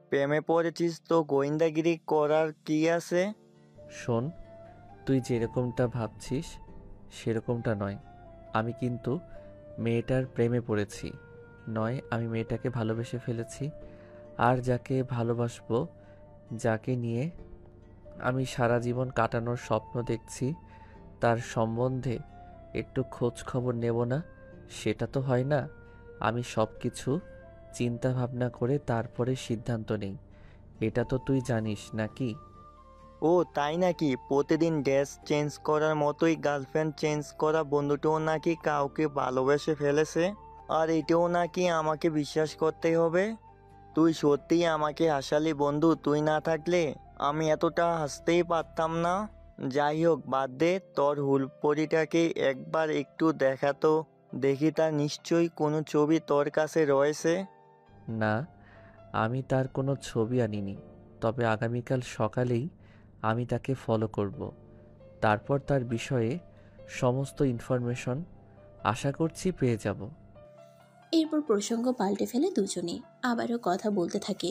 প্রেমে পড়েছিস, তো গোয়েন্দাগিরি করার কি আছে? শোন, তুই যেরকমটা ভাবছিস সেরকমটা নয়। আমি কিন্তু মেয়েটার প্রেমে পড়েছি নয়, আমি মেয়েটাকে ভালোবেসে ফেলেছি। আর যাকে ভালোবাসবো, যাকে নিয়ে আমি সারা জীবন কাটানোর স্বপ্ন দেখছি, তার সম্বন্ধে একটু খোঁজ খবর নেব না? সেটা তো হয় না। আমি সব কিছু চিন্তা ভাবনা করে তারপরে সিদ্ধান্ত নেই। এটা তো তুই জানিস নাকি? ও তাই নাকি? প্রতিদিন ড্রেস চেঞ্জ করার মতোই গার্লফ্রেন্ড চেঞ্জ করা বন্ধুটাও নাকি কাউকে ভালোবেসে ফেলেছে, আর এটাও নাকি আমাকে বিশ্বাস করতে হবে? তুই সত্যিই আমাকে হাসালি বন্ধু, তুই না থাকলে আমি এতটা হাসতেই পারতাম না। যাই হোক, বাদ দে, তোর হুলপরিটাকে একবার একটু দেখাতো, দেখি তার নিশ্চয়ই কোনো ছবি তোর কাছে রয়েছে। না, আমি তার কোনো ছবি আনিনি, তবে আগামীকাল সকালেই আমি তাকে ফলো করব। তারপর তার বিষয়ে সমস্ত ইনফরমেশন আশা করছি পেয়ে যাব। এরপর প্রসঙ্গ পাল্টে ফেলে দুজনে, আবারও কথা বলতে থাকে।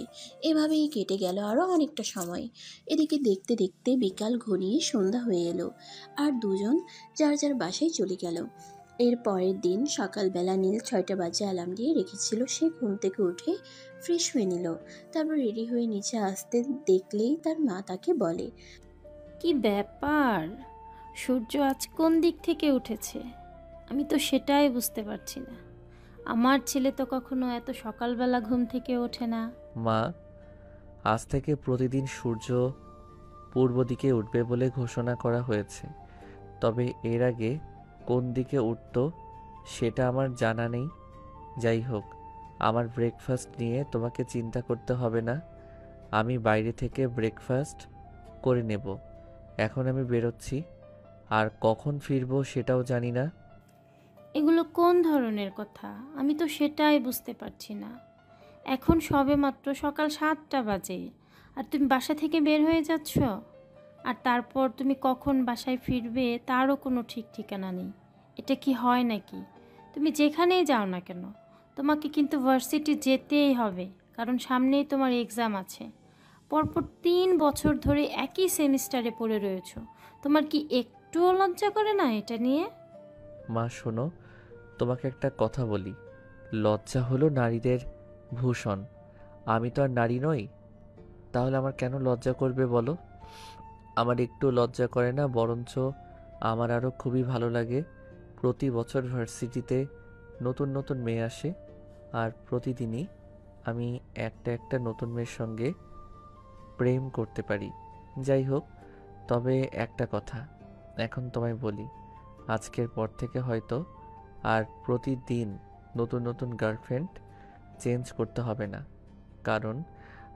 এভাবেই কেটে গেল আরও অনেকটা সময়। এদিকে দেখতে দেখতে বিকাল ঘনিয়ে সন্ধ্যা হয়ে এলো, আর দুজন যার যার বাসায় চলে গেল। এর পরের দিন সকালবেলা নীল 6টা বাজে অ্যালার্ম দিয়ে রেখেছিল। সে ঘুম থেকে উঠে ফ্রেশ হয়ে নিল, তারপর রেডি হয়ে নিচে আসতে দেখলেই তার মা তাকে বলে, কি ব্যাপার, সূর্য আজ কোন দিক থেকে উঠেছে? আমি তো সেটাই বুঝতে পারছি না। আমার ছেলে তো কখনো এত সকালবেলা ঘুম থেকে ওঠে না। মা, আজ থেকে প্রতিদিন সূর্য পূর্ব দিকে উঠবে বলে ঘোষণা করা হয়েছে, তবে এর আগে কোন দিকে উঠত সেটা আমার জানা নেই। যাই হোক, আমার ব্রেকফাস্ট নিয়ে তোমাকে চিন্তা করতে হবে না, আমি বাইরে থেকে ব্রেকফাস্ট করে নেব। এখন আমি বেরোচ্ছি, আর কখন ফিরবো সেটাও জানি না। এগুলো কোন ধরনের কথা? আমি তো সেটাই বুঝতে পারছি না। এখন সবে মাত্র সকাল 7টা বাজে, আর তুমি বাসা থেকে বের হয়ে যাচ্ছ। আর তারপর তুমি কখন বাসায় ফিরবে তারও কোনো ঠিক ঠিকানা নেই। এটা কি হয় নাকি? তুমি যেখানেই যাও না কেন, তোমাকে কিন্তু ভার্সিটি যেতেই হবে, কারণ সামনেই তোমার এক্সাম আছে। পরপর 3 বছর ধরে একই সেমিস্টারে পড়ে রয়েছো। তোমার কি একটুও লজ্জা করে না এটা নিয়ে? মা শোনো, তোমাকে একটা কথা বলি। লজ্জা হলো নারীদের ভূষণ। আমি তো আর নারী নই, তাহলে আমার কেন লজ্জা করবে বলো? আমার একটু লজ্জা করে না, বরঞ্চ আমার আরও খুবই ভালো লাগে। প্রতি বছর ভার্সিটিতে নতুন নতুন মেয়ে আসে, আর প্রতিদিনই আমি একটা একটা নতুন মেয়ের সঙ্গে প্রেম করতে পারি। যাই হোক, তবে একটা কথা এখন তোমায় বলি, আজকের পর থেকে হয়তো আর প্রতিদিন নতুন নতুন গার্লফ্রেন্ড চেঞ্জ করতে হবে না, কারণ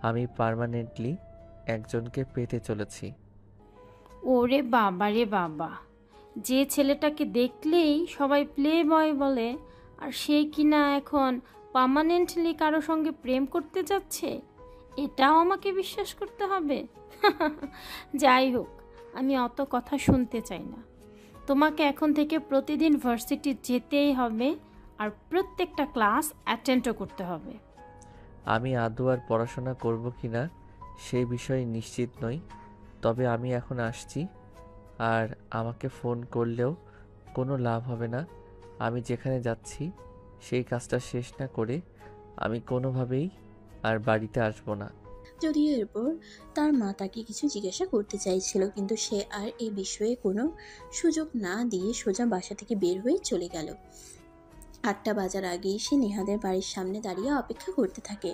আমি পার্মানেন্টলি একজনকে পেতে চলেছি। ওরে বাবা রে বাবা, যে ছেলেটাকে দেখলেই সবাই প্লে বয় বলে, আর সে কিনা এখন পার্মানেন্টলি কারো সঙ্গে প্রেম করতে যাচ্ছে, এটাও আমাকে বিশ্বাস করতে হবে? যাই হোক, আমি অত কথা শুনতে চাই না। তোমাকে এখন থেকে প্রতিদিন ভার্সিটি যেতেই হবে, আর প্রত্যেকটা ক্লাস অ্যাটেন্ডও করতে হবে। আমি আদৌ আর পড়াশোনা করব কি না সেই বিষয়ে নিশ্চিত নই, তবে আমি এখন আসছি। আর আমাকে ফোন করলেও কোনো লাভ হবে না। আমি যেখানে যাচ্ছি সেই কাজটা শেষ না করে আমি কোনোভাবেই আর বাড়িতে আসবো না। যদিও এরপর তার মা তাকে কিছু জিজ্ঞাসা করতে চাইছিল, কিন্তু সে আর এই বিষয়ে কোনো সুযোগ না দিয়ে সোজা বাসা থেকে বের হয়ে চলে গেল। 8টা বাজার আগেই সে নেহাদের বাড়ির সামনে দাঁড়িয়ে অপেক্ষা করতে থাকে।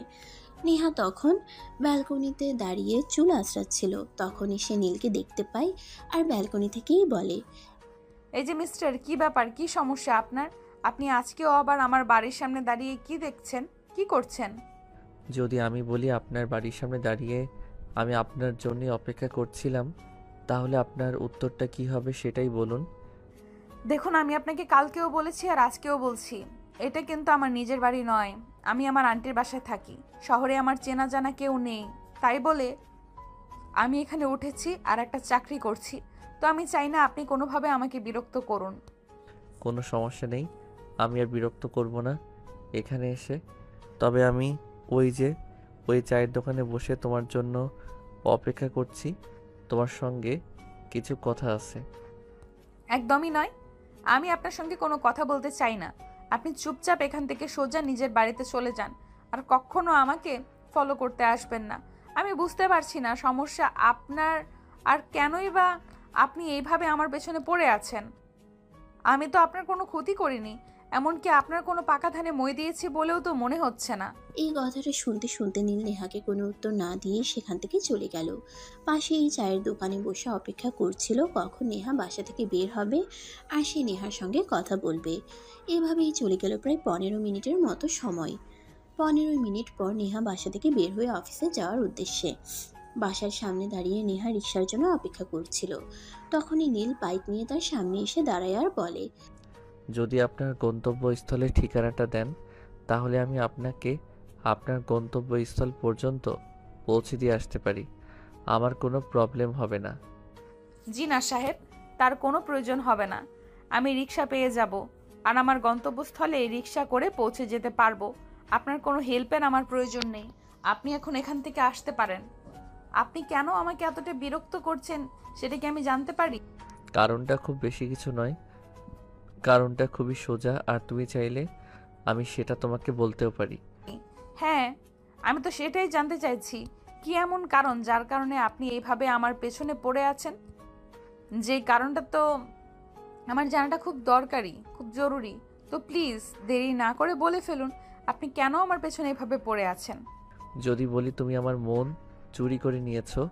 নেহা তখন ব্যালকনিতে দাঁড়িয়ে চুল আঁচড়াচ্ছিল। তখনই সে নীলকে দেখতে পায় আর ব্যালকনি থেকেই বলে, এই যে মিস্টার, কি ব্যাপার, কি সমস্যা আপনার? আপনি আজকেও আবার আমার বাড়ির সামনে দাঁড়িয়ে কি দেখছেন, কি করছেন? যদি আমি বলি আপনার বাড়ির সামনে দাঁড়িয়ে আমি আপনার জন্য অপেক্ষা করছিলাম, তাহলে আপনার উত্তরটা কি হবে সেটাই বলুন। দেখুন, আমি আপনাকে কালকেও বলেছি আর আজকেও বলছি, এটা কিন্তু আমার নিজের বাড়ি নয়। আমি আমার আন্টির বাসায় থাকি। শহরে আমার চেনা জানা কেউ নেই, তাই বলে আমি এখানে উঠেছি আর একটা চাকরি করছি। তো আমি চাই না আপনি কোনোভাবে আমাকে বিরক্ত করুন। কোনো সমস্যা নেই, আমি আর বিরক্ত করব না এখানে এসে। তবে আমি ওই চায়ের দোকানে বসে তোমার জন্য অপেক্ষা করছি। তোমার সঙ্গে কিছু কথা আছে। একদমই নয়, আমি আপনার সঙ্গে কোনো কথা বলতে চাই না। আপনি চুপচাপ এখান থেকে সোজা নিজের বাড়িতে চলে যান, আর কখনো আমাকে ফলো করতে আসবেন না। আমি বুঝতে পারছি না সমস্যা আপনার, আর কেনই বা আপনি এইভাবে আমার পেছনে পড়ে আছেন। আমি তো আপনার কোনো ক্ষতি করিনি, এমনকি আপনার কোনো পাকা ধানে মই দিয়েছি বলেও তো মনে হচ্ছে না। এই কথাটা শুনতে শুনতে নীল নেহাকে কোনো উত্তর না দিয়ে সেখান থেকে চলে গেল। পাশে এই চায়ের দোকানে বসে অপেক্ষা করছিল কখন নেহা বাসা থেকে বের হবে আর সে নেহার সঙ্গে কথা বলবে। এভাবেই চলে গেল প্রায় 15 মিনিটের মতো সময়। 15 মিনিট পর নেহা বাসা থেকে বের হয়ে অফিসে যাওয়ার উদ্দেশ্যে বাসার সামনে দাঁড়িয়ে নেহা রিকশার জন্য অপেক্ষা করছিল। তখনই নীল বাইক নিয়ে তার সামনে এসে দাঁড়ায় আর বলে, যদি আপনার গন্তব্যস্থলের ঠিকানাটা দেন, তাহলে আমি আপনাকে আপনার গন্তব্যস্থল পর্যন্ত পৌঁছে দিয়ে আসতে পারি। আমার কোনো প্রবলেম হবে না। জি না সাহেব, তার কোনো প্রয়োজন হবে না। আমি রিক্সা পেয়ে যাব আর আমার গন্তব্যস্থলে রিক্সা করে পৌঁছে যেতে পারবো। আপনার কোনো হেল্পের আমার প্রয়োজন নেই। আপনি এখন এখান থেকে আসতে পারেন। আপনি কেন আমাকে এতটা বিরক্ত করছেন সেটা কি আমি জানতে পারি? কারণটা খুব বেশি কিছু নয়, কারণটা খুবই সোজা, আর তুমি চাইলে আমি সেটা তোমাকে বলতেও পারি। হ্যাঁ, আমি তো সেটাই জানতে চাইছি, কি এমন কারণ যার কারণে আপনি এইভাবে আমার পেছনে পড়ে আছেন? যেই কারণটা তো আমার জানাটা খুব দরকারি, খুব জরুরি। তো প্লিজ দেরি না করে বলে ফেলুন, আপনি কেন আমার পেছনে এভাবে পড়ে আছেন? যদি বলি তুমি আমার মন চুরি করে নিয়েছো,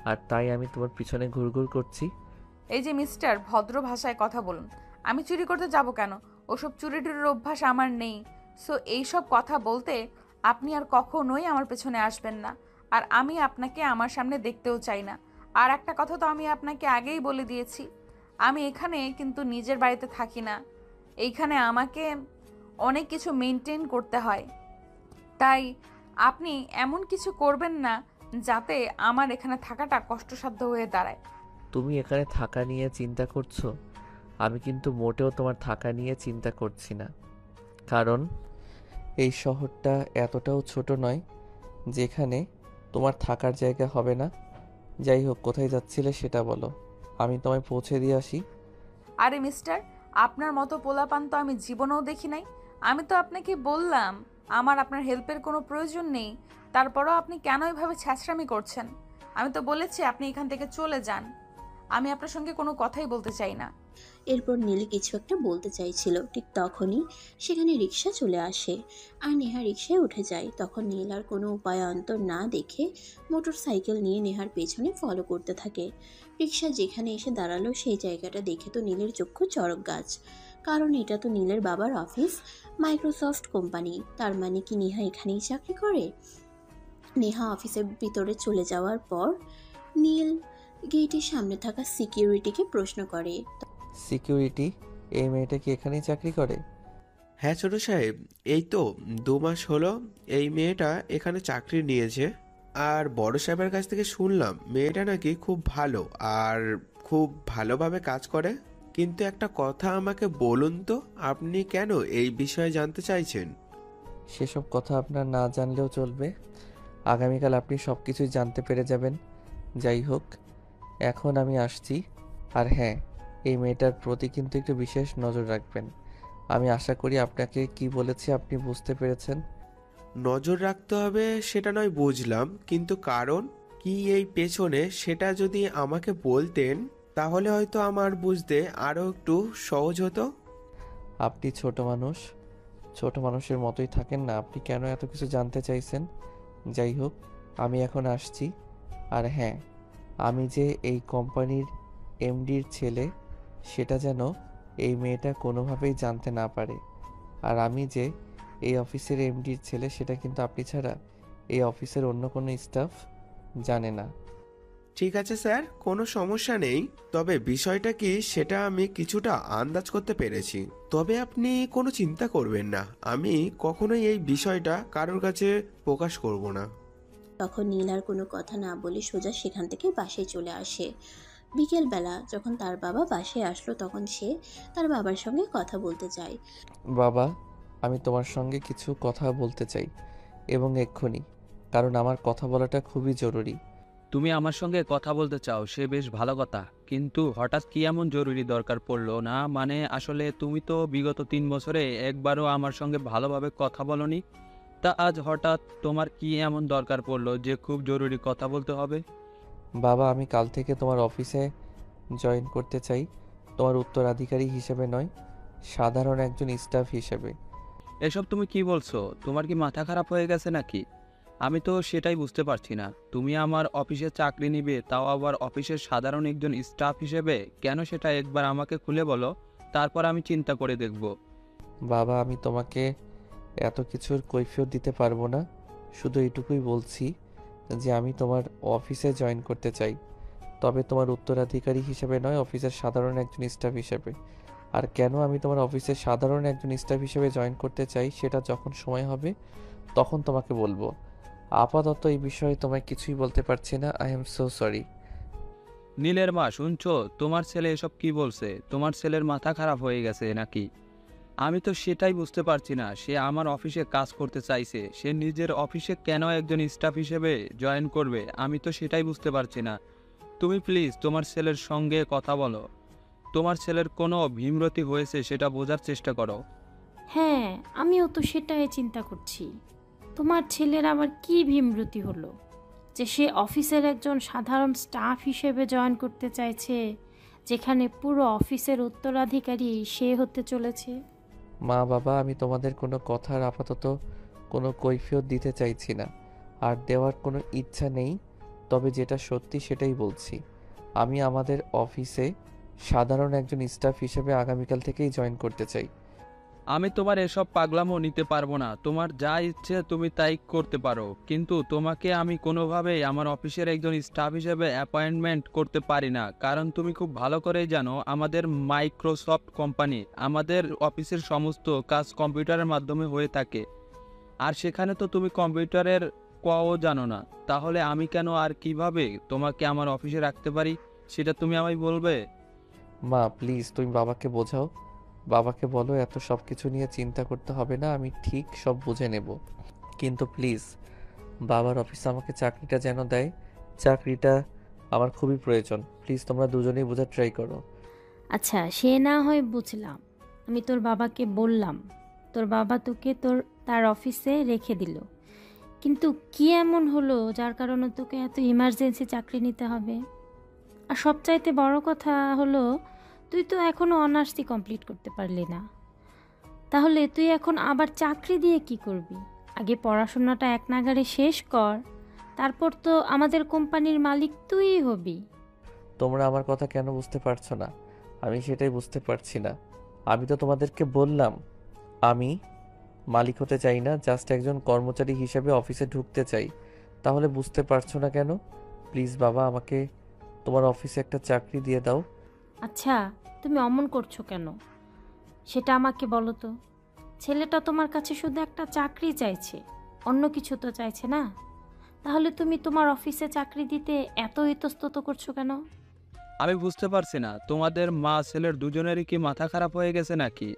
আর তাই আমি তোমার পিছনে ঘুরঘুর করছি। এই যে মিস্টার, ভদ্র ভাষায় কথা বলুন। আমি চুরি করতে যাব কেন? ওসব চুরি টুরির অভ্যাস আমার নেই। সো এইসব কথা বলতে আপনি আর কখনোই আমার পেছনে আসবেন না, আর আমি আপনাকে আমার সামনে দেখতেও চাই না। আর একটা কথা তো আমি আপনাকে আগেই বলে দিয়েছি, আমি এখানে কিন্তু নিজের বাড়িতে থাকি না। এইখানে আমাকে অনেক কিছু মেনটেন করতে হয়, তাই আপনি এমন কিছু করবেন না যাতে আমার এখানে থাকাটা কষ্টসাধ্য হয়ে দাঁড়ায়। তুমি এখানে থাকা নিয়ে চিন্তা করছো, আমি কিন্তু মোটেও তোমার থাকা নিয়ে চিন্তা করছি না। কারণ এই শহরটা এতটাও ছোট নয় যেখানে তোমার থাকার জায়গা হবে না। যাই হোক, কোথায় যাচ্ছিলে সেটা বলো, আমি তোমায় পৌঁছে দিয়ে আসি। আরে মিস্টার, আপনার মতো পোলাপান তো আমি জীবনেও দেখি নাই। আমি তো আপনাকে বললাম আমার আপনার হেল্পের কোনো প্রয়োজন নেই, তারপরও আপনি কেন এভাবে ছ্যাঁচড়ামি করছেন? আমি তো বলেছি আপনি এখান থেকে চলে যান। আমি আপনার সঙ্গে কোনো কথাই বলতে চাই না। এরপর নীল কিছু একটা বলতে চাইছিল, ঠিক তখনই সেখানে রিক্সা চলে আসে আর নেহা রিক্সায় উঠে যায়। তখন নীল আর কোনো উপায়ান্তর না দেখে মোটর সাইকেল নিয়ে নেহার পেছনে ফলো করতে থাকে। রিক্সা যেখানে এসে দাঁড়ালো সেই জায়গাটা দেখে তো নীলের চক্ষু চড়ক গাছ, কারণ এটা তো নীলের বাবার অফিস, মাইক্রোসফট কোম্পানি। তার মানে কি নেহা এখানেই চাকরি করে? নেহা অফিসের ভিতরে চলে যাওয়ার পর নীল গেটের সামনে থাকা সিকিউরিটিকে প্রশ্ন করে। সিকিউরিটি, এই মেয়েটা কি এখানেই চাকরি করে? হ্যাঁ ছোট সাহেব, এই তো 2 মাস হলো এই মেয়েটা এখানে চাকরি নিয়েছে। আর বড় সাহেবের কাছ থেকে শুনলাম মেয়েটা নাকি খুব ভালো আর খুব ভালোভাবে কাজ করে। কিন্তু একটা কথা আমাকে বলুন তো, আপনি কেন এই বিষয়ে জানতে চাইছেন? সেসব কথা আপনার না জানলেও চলবে। আগামীকাল আপনি সব কিছুই জানতে পেরে যাবেন। যাই হোক, এখন আমি আসছি। আর হ্যাঁ, এই মেয়েটার প্রতি কিন্তু একটু বিশেষ নজর রাখবেন। আমি আশা করি আপনাকে কি বলেছি আপনি বুঝতে পেরেছেন। নজর রাখতে হবে সেটা নয় বুঝলাম, কিন্তু কারণ কি এই পেছনে সেটা যদি আমাকে বলতেন তাহলে হয়তো আমার বুঝতে আরো একটু সহজ হতো। আপনি ছোট মানুষ, ছোট মানুষের মতোই থাকেন না। আপনি কেন এত কিছু জানতে চাইছেন? যাই হোক, আমি এখন আসছি। আর হ্যাঁ, আমি যে এই কোম্পানির এমডির ছেলে সেটা যেন এই মেয়েটা কোনোভাবেই জানতে না পারে। আর আমি যে এই অফিসের এমডির ছেলে সেটা কিন্তু আপনি ছাড়া এই অফিসের অন্য কোনো স্টাফ জানে না। ঠিক আছে স্যার, কোনো সমস্যা নেই। তবে বিষয়টা কি সেটা আমি কিছুটা আন্দাজ করতে পেরেছি। তবে আপনি কোনো চিন্তা করবেন না, আমি কখনোই এই বিষয়টা কারোর কাছে প্রকাশ করব না। তখন নীল আর কোনো কথা না বলে সোজা সেখান থেকে বাসায় চলে আসে। বিকেলবেলা যখন তার বাবা বাসায় আসলো তখন সে তার বাবার সঙ্গে কথা বলতে চায়। বাবা, আমি তোমার সঙ্গে কিছু কথা বলতে চাই, এবং এক্ষুনি, কারণ আমার কথা বলাটা খুবই জরুরি। তুমি আমার সঙ্গে কথা বলতে চাও সে বেশ ভালো কথা, কিন্তু হঠাৎ কি এমন জরুরি দরকার পড়লো? না মানে আসলে তুমি তো বিগত 3 বছরে একবারও আমার সঙ্গে ভালোভাবে কথা বলনি, তা আজ হঠাৎ তোমার কি এমন দরকার পড়লো যে খুব জরুরি কথা বলতে হবে? বাবা, আমি কাল থেকে তোমার অফিসে জয়েন করতে চাই, তোমার উত্তরাধিকারী হিসেবে নয়, সাধারণ একজন স্টাফ হিসেবে। এসব তুমি কি বলছো? তোমার কি মাথা খারাপ হয়ে গেছে নাকি? আমি তো সেটাই বুঝতে পারছি না। তুমি আমার অফিসে চাকরি নিবে, তাও আবার অফিসের সাধারণ একজন স্টাফ হিসেবে? কেন সেটা একবার আমাকে খুলে বলো, তারপর আমি চিন্তা করে দেখব। বাবা, আমি তোমাকে এত কিছুর কৈফিয়ত দিতে পারবো না, শুধু এইটুকুই বলছি যে আমি তোমার অফিসে জয়েন করতে চাই, তবে তোমার উত্তরাধিকারী হিসেবে নয়, অফিসের সাধারণ একজন স্টাফ হিসেবে। আর কেন আমি তোমার অফিসের সাধারণ একজন স্টাফ হিসেবে জয়েন করতে চাই সেটা যখন সময় হবে তখন তোমাকে বলবো। আপাতত এই বিষয়ে তোমায় কিছুই বলতে পারছি না। I am so sorry. নীলের মা, শুনছো? তোমার ছেলে এসব কি বলছে? তোমার ছেলের মাথা খারাপ হয়ে গেছে নাকি? আমি তো সেটাই বুঝতে পারছি না। সে আমার অফিসে কাজ করতে চাইছে, সে নিজের অফিসে কেন একজন স্টাফ হিসেবে জয়েন করবে? আমি তো সেটাই বুঝতে পারছি না। তুমি প্লিজ তোমার ছেলের সঙ্গে কথা বলো। তোমার ছেলের কোনো ভীমরতি হয়েছে সেটা বোঝার চেষ্টা করো। হ্যাঁ, আমিও তো সেটাই চিন্তা করছি। তোমার ছেলের আবার কি ভীমরতি হলো যে সে অফিসের একজন সাধারণ স্টাফ হিসেবে জয়েন করতে চাইছে, যেখানে পুরো অফিসের উত্তরাধিকারী সে হতে চলেছে? মা বাবা, আমি তোমাদের কোনো কথার আপাতত কোনো কৈফিয়ত দিতে চাইছি না, আর দেওয়ার কোনো ইচ্ছা নেই। তবে যেটা সত্যি সেটাই বলছি, আমি আমাদের অফিসে সাধারণ একজন স্টাফ হিসেবে আগামীকাল থেকেই জয়েন করতে চাই। আমি তোমার এসব পাগলামো নিতে পারবো না। তোমার যা ইচ্ছে তুমি তাই করতে পারো, কিন্তু তোমাকে আমি কোনোভাবেই আমার অফিসের একজন স্টাফ হিসেবে অ্যাপয়েন্টমেন্ট করতে পারি না। কারণ তুমি খুব ভালো করেই জানো আমাদের মাইক্রোসফট কোম্পানি, আমাদের অফিসের সমস্ত কাজ কম্পিউটারের মাধ্যমে হয়ে থাকে। আর সেখানে তো তুমি কম্পিউটারের কও জানো না। তাহলে আমি কেন আর কিভাবে তোমাকে আমার অফিসে রাখতে পারি সেটা তুমি আমায় বলবে। মা প্লিজ, তুমি বাবাকে বোঝাও। বাবাকে বলো এত সব কিছু নিয়ে চিন্তা করতে হবে না, আমি ঠিক সব বুঝে নেব। কিন্তু প্লিজ বাবার অফিসে আমাকে চাকরিটা যেন দেয়। চাকরিটা আমার খুবই প্রয়োজন। প্লিজ তোমরা দুজনেই বোঝার ট্রাই করো। আচ্ছা, সে না হয় বুঝলাম। আমি তোর বাবাকে বললাম, তোর বাবা তোকে তার অফিসে রেখে দিল, কিন্তু কি এমন হলো যার কারণে তোকে এত ইমার্জেন্সি চাকরি নিতে হবে? আর সবচাইতে বড় কথা হলো, তুই তো এখনও অনার্সই কমপ্লিট করতে পারলি না। তাহলে তুই এখন আবার চাকরি দিয়ে কি করবি? আগে পড়াশোনাটা এক নাগাড়ে শেষ কর, তারপর তো আমাদের কোম্পানির মালিক তুইই হবি। তোমরা আমার কথা কেন বুঝতে পারছো না? আমি সেটাই বুঝতে পারছি না। আমি তো তোমাদেরকে বললাম আমি মালিক হতে চাই না, জাস্ট একজন কর্মচারী হিসেবে অফিসে ঢুকতে চাই। তাহলে বুঝতে পারছো না কেন? প্লিজ বাবা, আমাকে তোমার অফিসে একটা চাকরি দিয়ে দাও। আচ্ছা, তুমি অমন করছো কেন সেটা আমাকে বলো তো। ছেলেটা তোমার কাছে শুধু একটা চাকরি চাইছে, অন্য কিছু তো চাইছে না। তাহলে তুমি তোমার অফিসে চাকরি দিতে এত ইতস্তত করছো কেন? আমি বুঝতে পারছি না, তোমাদের মা ছেলের দুজনেরই কি মাথা খারাপ হয়ে গেছে নাকি?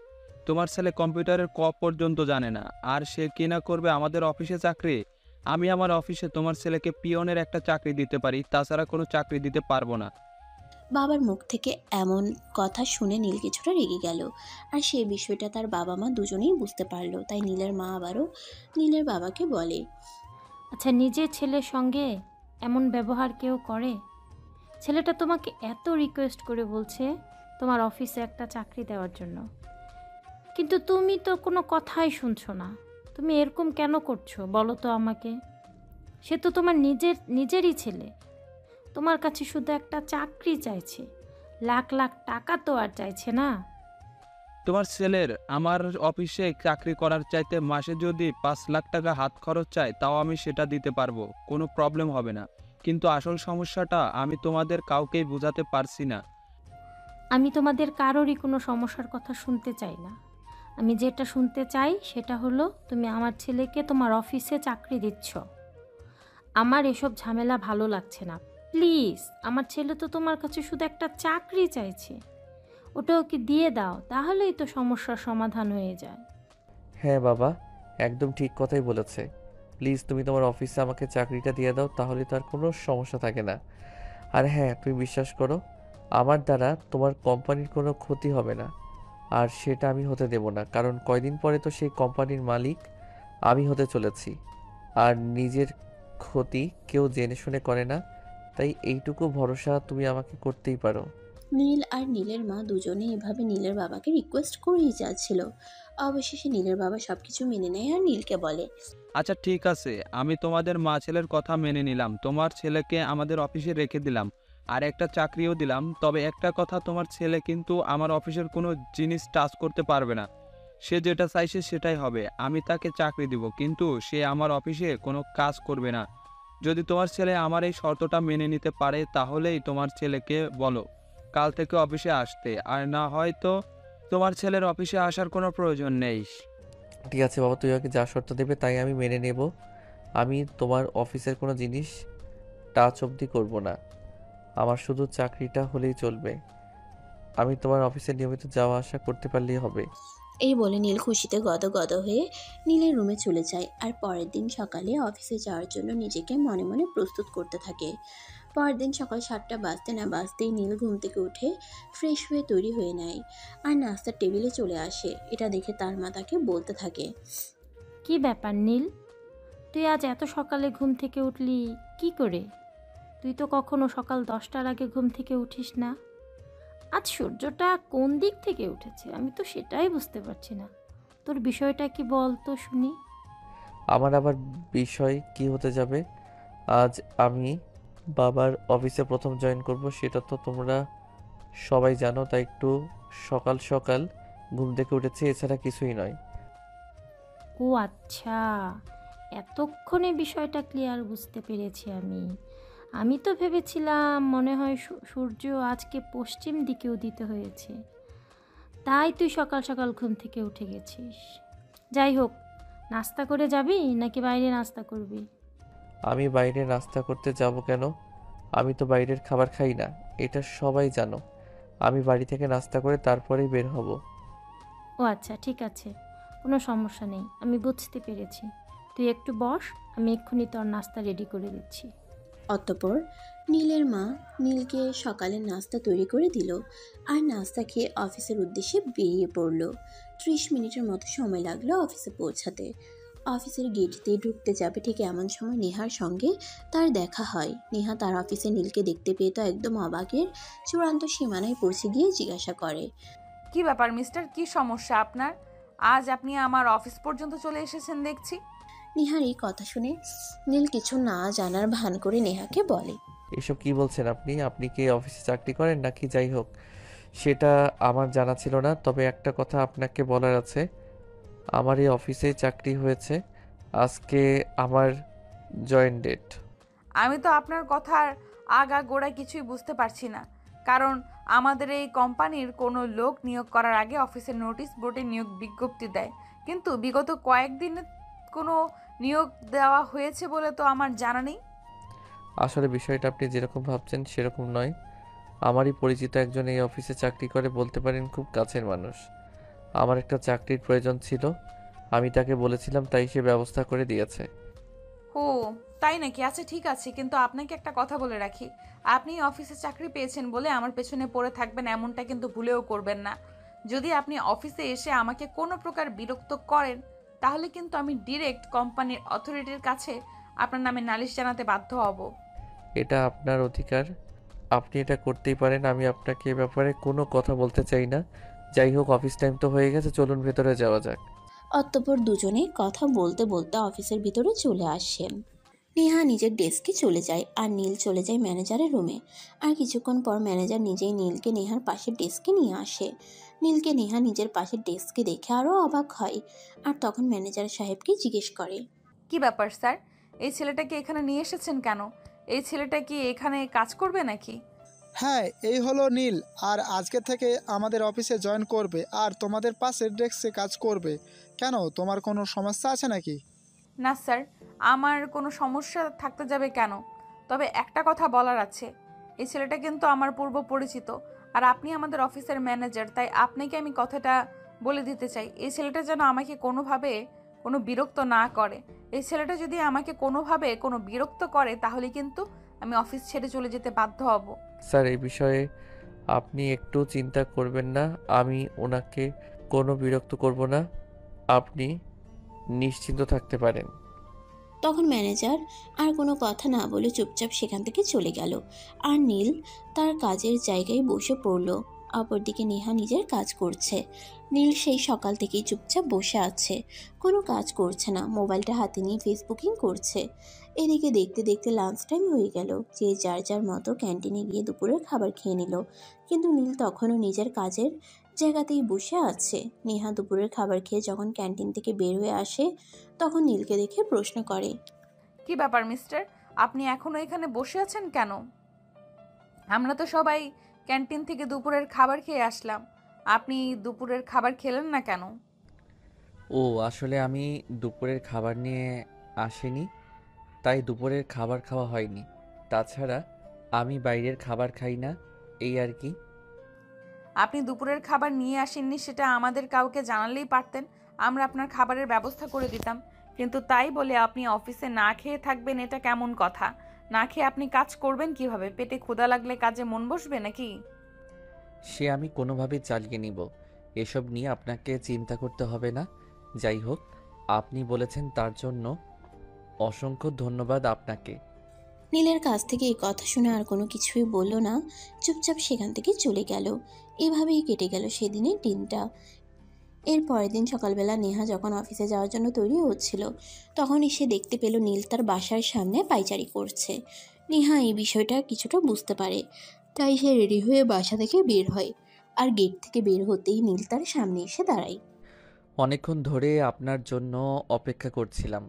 তোমার ছেলে কম্পিউটারের পর্যন্ত জানে না, আর সে কি না করবে আমাদের অফিসে চাকরি? আমি আমার অফিসে তোমার ছেলেকে পিয়নের একটা চাকরি দিতে পারি, তাছাড়া কোনো চাকরি দিতে পারবো না। বাবার মুখ থেকে এমন কথা শুনে নীল কিছুটা রেগে গেল। আর সেই বিষয়টা তার বাবা মা দুজনেই বুঝতে পারলো। তাই নীলের মা আবারও নীলের বাবাকে বলে, আচ্ছা, নিজের ছেলের সঙ্গে এমন ব্যবহার কেউ করে? ছেলেটা তোমাকে এত রিকোয়েস্ট করে বলছে তোমার অফিসে একটা চাকরি দেওয়ার জন্য, কিন্তু তুমি তো কোনো কথাই শুনছো না। তুমি এরকম কেন করছো বলো তো আমাকে? সে তো তোমার নিজেরই ছেলে, তোমার কাছে শুধু একটা চাকরি চাইছে, লাখ লাখ টাকা তো আর চাইছে না। তোমার ছেলের আমার অফিসে চাকরি করার চাইতে মাসে যদি 5 লাখ টাকা হাত খরচ চায়, তাও আমি সেটা দিতে পারবো, কোনো প্রবলেম হবে না। কিন্তু আসল সমস্যাটা আমি তোমাদের কাউকেই বোঝাতে পারছি না। আমি তোমাদের কারোরই কোনো সমস্যার কথা শুনতে চাই না। আমি যেটা শুনতে চাই সেটা হলো, তুমি আমার ছেলেকে তোমার অফিসে চাকরি দিচ্ছ। আমার এসব ঝামেলা ভালো লাগছে না। প্লিজ, আমার ছেলে তো তোমার কাছে শুধু একটা চাকরি চাইছে, ওটা ওকে দিয়ে দাও, তাহলেই তো সমস্যার সমাধান হয়ে যায়। হ্যাঁ বাবা, একদম ঠিক কথাই বলেছে। প্লিজ তুমি তোমার অফিসে আমাকে চাকরিটা দিয়ে দাও, তাহলে তো আর কোনো সমস্যা থাকে না। আর হ্যাঁ, তুমি বিশ্বাস করো, আমার দ্বারা তোমার কোম্পানির কোনো ক্ষতি হবে না। আর সেটা আমি হতে দেব না, কারণ কয়দিন পরে তো সেই কোম্পানির মালিক আমি হতে চলেছি। আর নিজের ক্ষতি কেউ জেনে শুনে করে না, তাই এইটুকু ভরসা তুমি আমাকে করতেই পারো। নীল আর নীলের মা দুজনে এভাবে নীলের বাবাকে রিকোয়েস্ট করেই যাচ্ছিল। অবশেষে নীলের বাবা সবকিছু মেনে নেয় আর নীলকে বলে, আচ্ছা ঠিক আছে, আমি তোমাদের মা ছেলের কথা মেনে নিলাম, তোমার ছেলেকে আমাদের অফিসে রেখে দিলাম, আর একটা চাকরিও দিলাম। তবে একটা কথা, তোমার ছেলে কিন্তু আমার অফিসের কোনো জিনিস টাচ করতে পারবে না। সে যেটা চাইছে সেটাই হবে। আমি তাকে চাকরি দিব, কিন্তু সে আমার অফিসে কোনো কাজ করবে না। যদি তোমার ছেলে আমার এই শর্তটা মেনে নিতে পারে, তাহলেই তোমার ছেলেকে বলো কাল থেকে অফিসে আসতে, আর না হয় তো তোমার ছেলের অফিসে আসার কোনো প্রয়োজন নেই। ঠিক আছে বাবা, তুই আমাকে যা শর্ত দেবে তাই আমি মেনে নেব। আমি তোমার অফিসের কোনো জিনিস টাচ অবধি করব না। আমার শুধু চাকরিটা হলেই চলবে। আমি তোমার অফিসে নিয়মিত যাওয়া আসা করতে পারলেই হবে। এই বলে নীল খুশিতে গদগদ হয়ে নীলের রুমে চলে যায়। আর পরের দিন সকালে অফিসে যাওয়ার জন্য নিজেকে মনে মনে প্রস্তুত করতে থাকে। পরের দিন সকাল 7টা বাজতে না বাজতেই নীল ঘুম থেকে উঠে ফ্রেশ হয়ে তৈরি হয়ে নেয় আর নাস্তার টেবিলে চলে আসে। এটা দেখে তার মা তাকে বলতে থাকে, কি ব্যাপার নীল, তুই আজ এত সকালে ঘুম থেকে উঠলি কি করে? তুই তো কখনো সকাল 10টার আগে ঘুম থেকে উঠিস না। আজ সূর্যটা কোন দিক থেকে উঠেছে আমি তো সেটাই বুঝতে পারছি না। তোর বিষয়টা কি বল তো শুনি। আমার আবার বিষয় কি হতে যাবে? আজ আমি বাবার অফিসে প্রথম জয়েন করব, সেটা তো তোমরা সবাই জানো, তাই একটু সকাল সকাল ঘুম থেকে উঠেছি, এছাড়া কিছুই নয়। ও আচ্ছা, এতক্ষণে বিষয়টা ক্লিয়ার বুঝতে পেরেছি আমি তো ভেবেছিলাম মনে হয় সূর্য আজকে পশ্চিম দিকে উদিত হয়েছে, তাই তুই সকাল সকাল ঘুম থেকে উঠে গেছিস। যাই হোক, নাস্তা করে যাবি নাকি বাইরে নাস্তা করবি? আমি বাইরে নাস্তা করতে যাব কেন? আমি তো বাইরের খাবার খাই না, এটা সবাই জানো। আমি বাড়ি থেকে নাস্তা করে তারপরেই বের হব। ও আচ্ছা, ঠিক আছে, কোনো সমস্যা নেই, আমি বুঝতে পেরেছি। তুই একটু বস, আমি এক্ষুনি তোর নাস্তা রেডি করে দিচ্ছি। অতঃপর নীলের মা নীলকে সকালের নাস্তা তৈরি করে দিল আর নাস্তা খেয়ে অফিসের উদ্দেশ্যে বেরিয়ে পড়ল। 30 মিনিটের মতো সময় লাগলো অফিসে পৌঁছাতে। অফিসের গেট দিয়ে ঢুকতে যাবে ঠিক এমন সময় নেহার সঙ্গে তার দেখা হয়। নেহা তার অফিসে নীলকে দেখতে পেয়ে তো একদম অবাকের চূড়ান্ত সীমানায় পৌঁছে গিয়ে জিজ্ঞাসা করে, কি ব্যাপার মিস্টার, কি সমস্যা আপনার? আজ আপনি আমার অফিস পর্যন্ত চলে এসেছেন দেখছি। নেহার এই কথা শুনে নীল কিছু না জানার ভান করে নেহাকে বলে, এসব কি বলছেন আপনি? আপনি কি অফিসে চাকরি করেন নাকি? যাই হোক, সেটা আমার জানা ছিল না। তবে একটা কথা আপনাকে বলার আছে, আমার এই অফিসেই চাকরি হয়েছে। আজকে আমার জয়েন ডেট। আমি তো আপনার কথার আগা গোড়া কিছুই বুঝতে পারছি না, কারণ আমাদের এই কোম্পানির কোনো লোক নিয়োগ করার আগে অফিসের নোটিশ বোর্ডে নিয়োগ বিজ্ঞপ্তি দেয়, কিন্তু বিগত কয়েকদিনে কোনো নিয়োগ দেওয়া হয়েছে বলে তো আমার জানা নেই। আসলে বিষয়টা আপনি যেরকম ভাবছেন সেরকম নয়। আমারই পরিচিত একজন এই অফিসে চাকরি করে, বলতে পারেন খুব কাছের মানুষ। আমার একটা চাকরির প্রয়োজন ছিল, আমি তাকে বলেছিলাম, তাই সে ব্যবস্থা করে দিয়েছে। ও তাই নাকি? আচ্ছা ঠিক আছে, কিন্তু আপনাকে একটা কথা বলে রাখি, আপনি অফিসে চাকরি পেয়েছেন বলে আমার পেছনে পড়ে থাকবেন এমনটা কিন্তু ভুলেও করবেন না। যদি আপনি অফিসে এসে আমাকে কোনো প্রকার বিরক্ত করেন, তাহলে কিন্তু আমি ডিরেক্ট কোম্পানির অথরিটির কাছে আপনার নামে নালিশ জানাতে বাধ্য হব। এটা আপনার অধিকার, আপনি এটা করতেই পারেন। আমি আপনাকে এ ব্যাপারে কোনো কথা বলতে চাই না। যাই হোক, অফিস টাইম তো হয়ে গেছে, চলুন ভেতরে যাওয়া যাক। অতঃপর দুজনে কথা বলতে বলতে অফিসের ভিতরে চলে আসেন। নেহা নিজের ডেস্কে চলে যায় আর নীল চলে যায় ম্যানেজারের রুমে। আর কিছুক্ষণ পর ম্যানেজার নিজেই নীলকে নেহার পাশের ডেস্কে নিয়ে আসে। নীলকে নেহা নিজের পাশের ডেস্কে দেখে আরও অবাক হয় আর তখন ম্যানেজার সাহেবকে জিজ্ঞেস করে, কি ব্যাপার স্যার, এই ছেলেটাকে এখানে নিয়ে এসেছেন কেন? এই ছেলেটা কি এখানে কাজ করবে নাকি? হ্যাঁ, এই হলো নীল, আর আজকে থেকে আমাদের অফিসে জয়েন করবে আর তোমাদের পাশের ডেস্কে কাজ করবে। কেন, তোমার কোনো সমস্যা আছে নাকি? না স্যার, আমার কোনো সমস্যা থাকতে যাবে কেন? তবে একটা কথা বলার আছে, এই ছেলেটা কিন্তু আমার পূর্ব পরিচিত, আর আপনি আমাদের অফিসের ম্যানেজার, তাই আপনাকে আমি কথাটা বলে দিতে চাই, এই ছেলেটা যেন আমাকে কোনোভাবে কোনো বিরক্ত না করে। এই ছেলেটা যদি আমাকে কোনোভাবে কোনো বিরক্ত করে, তাহলে কিন্তু আমি অফিস ছেড়ে চলে যেতে বাধ্য হব। স্যার, এই বিষয়ে আপনি একটু চিন্তা করবেন না, আমি ওনাকে কোনো বিরক্ত করব না, আপনি নিশ্চিন্ত থাকতে পারেন। তখন ম্যানেজার আর কোনো কথা না বলে চুপচাপ সেখান থেকে চলে গেল আর নীল তার কাজের জায়গায় বসে পড়ল। অপরদিকে নেহা নিজের কাজ করছে। নীল সেই সকাল থেকেই চুপচাপ বসে আছে, কোনো কাজ করছে না, মোবাইলটা হাতে নিয়ে ফেসবুকিং করছে। এদিকে দেখতে দেখতে লাঞ্চ টাইম হয়ে গেল। যে যার যার মতো ক্যান্টিনে গিয়ে দুপুরের খাবার খেয়ে নিল, কিন্তু নীল তখনও নিজের কাজের জায়গাতেই বসে আছে। নেহা দুপুরের খাবার খেয়ে যখন ক্যান্টিন থেকে বের হয়ে আসে, তখন নীলকে দেখে প্রশ্ন করে, কি ব্যাপার মিস্টার, আপনি এখনো এখানে বসে আছেন কেন? আমরা তো সবাই ক্যান্টিন থেকে দুপুরের খাবার খেয়ে আসলাম, আপনি দুপুরের খাবার খেলেন না কেন? ও, আসলে আমি দুপুরের খাবার নিয়ে আসিনি, তাই দুপুরের খাবার খাওয়া হয়নি। তাছাড়া আমি বাইরের খাবার খাই না, এই আর কি। আপনি দুপুরের খাবার নিয়ে আসেননি সেটা আমাদের কাউকে জানালেই পারতেন, আমরা আপনার খাবারের ব্যবস্থা করে দিতাম। কিন্তু তাই বলে আপনি অফিসে না খেয়ে থাকবেন, এটা কেমন কথা? না খেয়ে আপনি কাজ করবেন কিভাবে? পেটে ক্ষুধা লাগলে কাজে মন বসবে নাকি? সে আমি কোনোভাবেই চালিয়ে নিব, এসব নিয়ে আপনাকে চিন্তা করতে হবে না। যাই হোক, আপনি বলেছেন তার জন্য অসংখ্য ধন্যবাদ আপনাকে। নীলের কাছ থেকে এই কথা শুনে আর কোনো কিছুই বলল না, চুপচাপ সেখান থেকে চলে গেল। এভাবেই কেটে গেল সেদিনের দিনটা। এর পরের দিন সকালবেলা নেহা যখন অফিসে যাওয়ার জন্য তৈরি হচ্ছিল, তখনই সে দেখতে পেল নীল তার বাসার সামনে পায়চারি করছে। নেহা এই বিষয়টা কিছুটা বুঝতে পারে, তাই সে রেডি হয়ে বাসা থেকে বের হয়। আর গেট থেকে বের হতেই নীল তার সামনে এসে দাঁড়ায়। অনেকক্ষণ ধরে আপনার জন্য অপেক্ষা করছিলাম।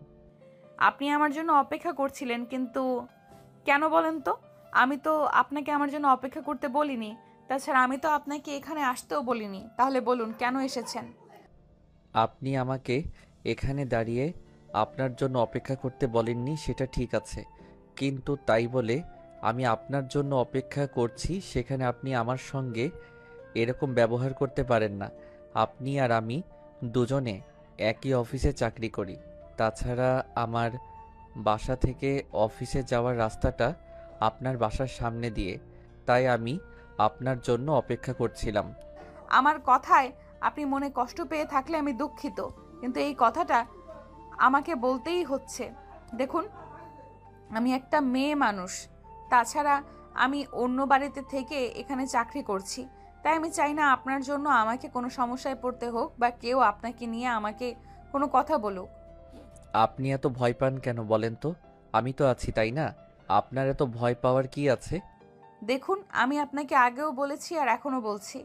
আপনি আমার জন্য অপেক্ষা করছিলেন, কিন্তু কেন বলেন তো? আমি তো আপনাকে আমার জন্য অপেক্ষা করতে বলিনি, তাছাড়া আমি তো আপনাকে এখানে আসতেও বলিনি। তাহলে বলুন কেন এসেছেন? আপনি আমাকে এখানে দাঁড়িয়ে আপনার জন্য অপেক্ষা করতে বলেননি, সেটা ঠিক আছে, কিন্তু তাই বলে আমি আপনার জন্য অপেক্ষা করছি সেখানে আপনি আমার সঙ্গে এরকম ব্যবহার করতে পারেন না। আপনি আর আমি দুজনে একই অফিসে চাকরি করি। তাছাড়া আমার বাসা থেকে অফিসে যাওয়ার রাস্তাটা আপনার বাসার সামনে দিয়ে, তাই আমি আপনার জন্য অপেক্ষা করছিলাম। আমার কথায় আপনি মনে কষ্ট পেয়ে থাকলে আমি দুঃখিত, কিন্তু এই কথাটা আমাকে বলতেই হচ্ছে। দেখুন, আমি একটা মেয়ে মানুষ, তাছাড়া আমি অন্য বাড়িতে থেকে এখানে চাকরি করছি, তাই আমি চাই না আপনার জন্য আমাকে কোনো সমস্যায় পড়তে হোক বা কেউ আপনাকে নিয়ে আমাকে কোনো কথা বলুক। আপনি এত ভয় পান কেন বলেন তো? আমি তো আছি, তাই না? আপনার এত ভয় পাওয়ার কি আছে? দেখুন, আমি আপনাকে আগেও বলেছি আর এখনও বলছি,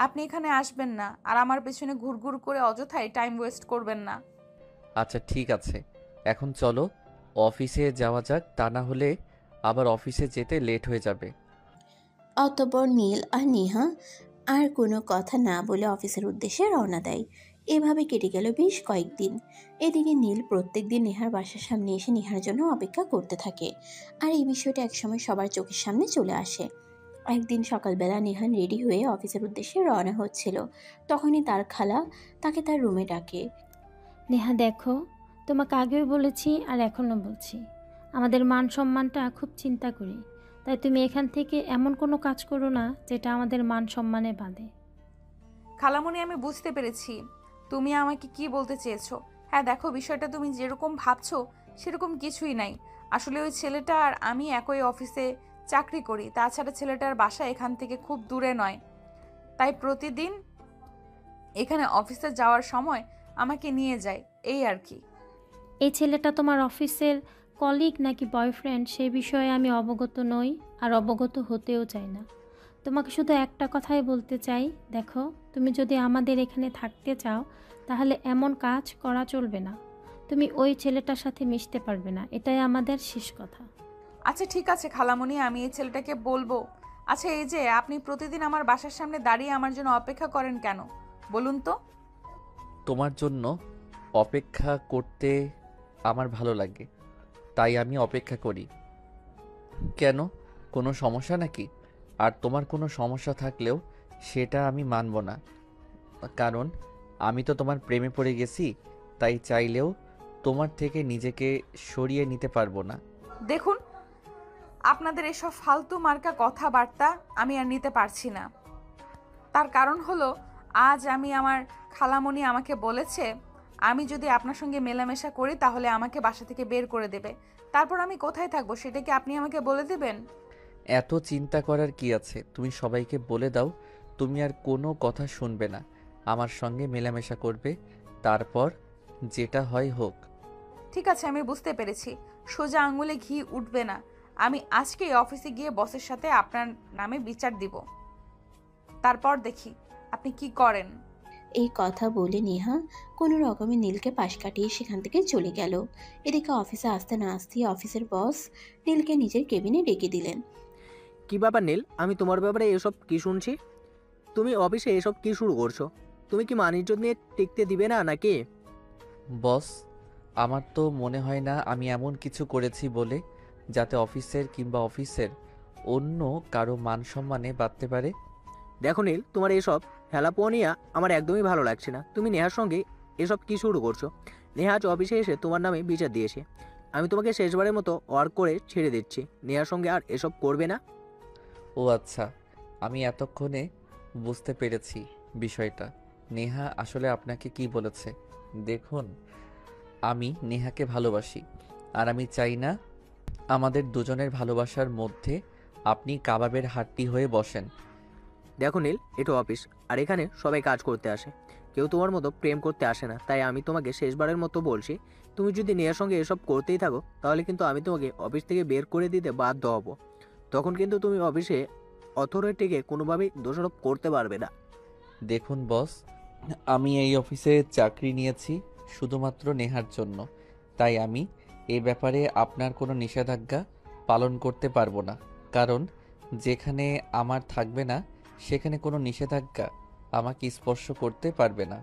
আপনি এখানে আসবেন না আর আমার পেছনে ঘুরঘুর করে অযথাই টাইম ওয়েস্ট করবেন না। আচ্ছা ঠিক আছে, এখন চলো অফিসে যাওয়া যাক, তা না হলে আবার অফিসে যেতে লেট হয়ে যাবে। অতঃপর নীল আর নেহা আর কোনো কথা না বলে অফিসের উদ্দেশ্যে রওনা দেয়। এভাবে কেটে গেল বেশ কয়েকদিন। এদিকে নীল প্রত্যেকদিন নেহার বাসার সামনে এসে নেহার জন্য অপেক্ষা করতে থাকে, আর এই বিষয়টা একসময় সবার চোখের সামনে চলে আসে। একদিন সকালবেলা নেহান রেডি হয়ে অফিসের উদ্দেশ্যে রওনা হচ্ছিল, তখনই তার খালা তাকে তার রুমে ডাকে। নেহা দেখো, তোমাকে আগেও বলেছি আর এখনও বলছি, আমাদের মান সম্মানটা খুব চিন্তা করি, তাই তুমি এখান থেকে এমন কোনো কাজ করো না যেটা আমাদের মান সম্মানে বাঁধে। খালামণি, আমি বুঝতে পেরেছি তুমি আমাকে কি বলতে চেয়েছো। হ্যাঁ দেখো, বিষয়টা তুমি যেরকম ভাবছো সেরকম কিছুই নাই। আসলে ওই ছেলেটা আর আমি একই অফিসে চাকরি করি, তাছাড়া ছেলেটার বাসা এখান থেকে খুব দূরে নয়, তাই প্রতিদিন এখানে অফিসে যাওয়ার সময় আমাকে নিয়ে যায়, এই আর কি। এই ছেলেটা তোমার অফিসের কলিগ নাকি বয়ফ্রেন্ড সে বিষয়ে আমি অবগত নই আর অবগত হতেও চাই না। তোমাকে শুধু একটা কথাই বলতে চাই, দেখো, তুমি যদি আমাদের এখানে থাকতে চাও তাহলে এমন কাজ করা চলবে না। তুমি ওই ছেলেটার সাথে মিশতে পারবে না, এটাই আমাদের শেষ কথা। আচ্ছা ঠিক আছে খালামণি, আমি এই ছেলেটাকে বলবো। আচ্ছা, এই যে আপনি প্রতিদিন আমার বাসার সামনে দাঁড়িয়ে আমার জন্য অপেক্ষা করেন কেন বলুন তো? তোমার জন্য অপেক্ষা করতে আমার ভালো লাগে, তাই আমি অপেক্ষা করি। কেন, কোনো সমস্যা নাকি? আর তোমার কোনো সমস্যা থাকলেও সেটা আমি মানব না, কারণ আমি তো তোমার প্রেমে পড়ে গেছি, তাই চাইলেও তোমার থেকে নিজেকে সরিয়ে নিতে পারবো না। দেখুন, আপনাদের এসব ফালতু মার্কা কথাবার্তা আমি আর নিতে পারছি না। তার কারণ হলো, আজ আমার খালামণি আমাকে বলেছে আমি যদি আপনার সঙ্গে মেলামেশা করি তাহলে আমাকে বাসা থেকে বের করে দেবে। তারপর আমি কোথায় থাকবো সেটা কি আপনি আমাকে বলে দেবেন? এত চিন্তা করার কি আছে? তুমি সবাইকে বলে দাও তুমি আর কোনো কথা শুনবে না, আমার সঙ্গে মেলামেশা করবে, তারপর যেটা হয় হোক। ঠিক আছে, আমি বুঝতে পেরেছি। সোজা আঙুলে ঘি উঠবে না। আমি আজকেই অফিসে গিয়ে বসের সাথে আপনার নামে বিচার দিব, তারপর দেখি আপনি কি করেন। এই কথা বলে নেহা কোনো রকমে নীলকে পাশ কাটিয়ে সেখান থেকে চলে গেল। এদিকে অফিসে আসতে না আসতেই অফিসের বস নীলকে নিজের কেবিনে ডেকে দিলেন। কি ব্যাপার নীল, আমি তোমার ব্যাপারে এসব কি শুনছি? তুমি অফিসে এসব কি শুরু করছো? তুমি কি মান-ইজ্জত নিয়ে টিকতে দিবে না নাকি? বস, আমার তো মনে হয় না আমি এমন কিছু করেছি বলে যাতে অফিসের কিংবা অফিসের অন্য কারো মান সম্মানে বাড়তে পারে। দেখো নীল, তোমার এসব হেলাপোনিয়া আমার একদমই ভালো লাগছে না। তুমি নেহার সঙ্গে এসব কি শুরু করছো? নেহা আজ অফিসে এসে তোমার নামে বিচার দিয়েছে। আমি তোমাকে শেষবারের মতো ওয়ার্ক করে ছেড়ে দিচ্ছি। নেহার সঙ্গে আর এসব করবে না। ও আচ্ছা, আমি এতক্ষণে বুঝতে পেরেছি বিষয়টা। নেহা আসলে আপনাকে কি বলেছে? দেখুন, আমি নেহাকে ভালোবাসি, আর আমি চাই না আমাদের দুজনের ভালোবাসার মধ্যে আপনি কাবাবের হাড্ডি হয়ে বসেন। দেখো নীল, এটা অফিস, আর এখানে সবাই কাজ করতে আসে, কেউ তোমার মতো প্রেম করতে আসে না। তাই আমি তোমাকে শেষবারের মতো বলছি, তুমি যদি নেহার সঙ্গে এসব করতেই থাকো তাহলে কিন্তু আমি তোমাকে অফিস থেকে বের করে দিতে বাধ্য হব। তখন কিন্তু তুমি অফিসে অথরিটিকে কোনোভাবেই দোষারোপ করতে পারবে না। দেখুন বস, আমি এই অফিসে চাকরি নিয়েছি শুধুমাত্র নেহার জন্য, তাই আমি এই ব্যাপারে আপনার কোনো নিষেধাজ্ঞা পালন করতে পারবো না, কারণ যেখানে আমার থাকবে না সেখানে কোনো নিষেধাজ্ঞা আমাকে স্পর্শ করতে পারবে না।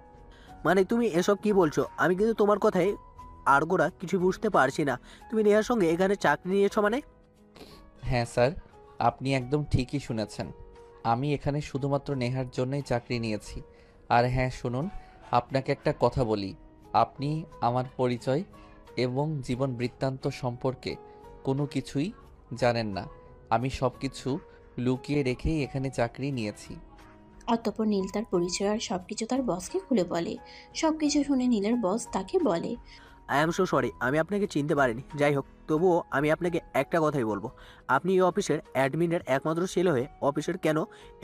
মানে তুমি এসব কি বলছো? আমি কিন্তু তোমার কথায় আড়গোড়া কিছু বুঝতে পারছি না। তুমি নেহার সঙ্গে এখানে চাকরি নিয়েছো মানে? হ্যাঁ স্যার, আপনি একদম ঠিকই শুনেছেন। আমি এখানে শুধুমাত্র নেহার জন্যই চাকরি নিয়েছি, আর হ্যাঁ শুনুন, আপনাকে একটা কথা বলি। আপনি আমার পরিচয় এবং জীবন বৃত্তান্ত সম্পর্কে কোনো কিছুই জানেন না। আমি সব কিছু লুকিয়ে রেখেই এখানে চাকরি নিয়েছি। অতঃপর নীল তার পরিচয় আর সবকিছু তার বসকে খুলে বলে। সবকিছু শুনে নীলের বস তাকে বলে, আই এম সো সরি, আমি আপনাকে চিনতে পারিনি। যাই হোক, তবুও আমি আপনাকে একটা কথাই বলবো, আপনি এই অফিসের অ্যাডমিনের একমাত্র ছেলে হয়ে অফিসের কেন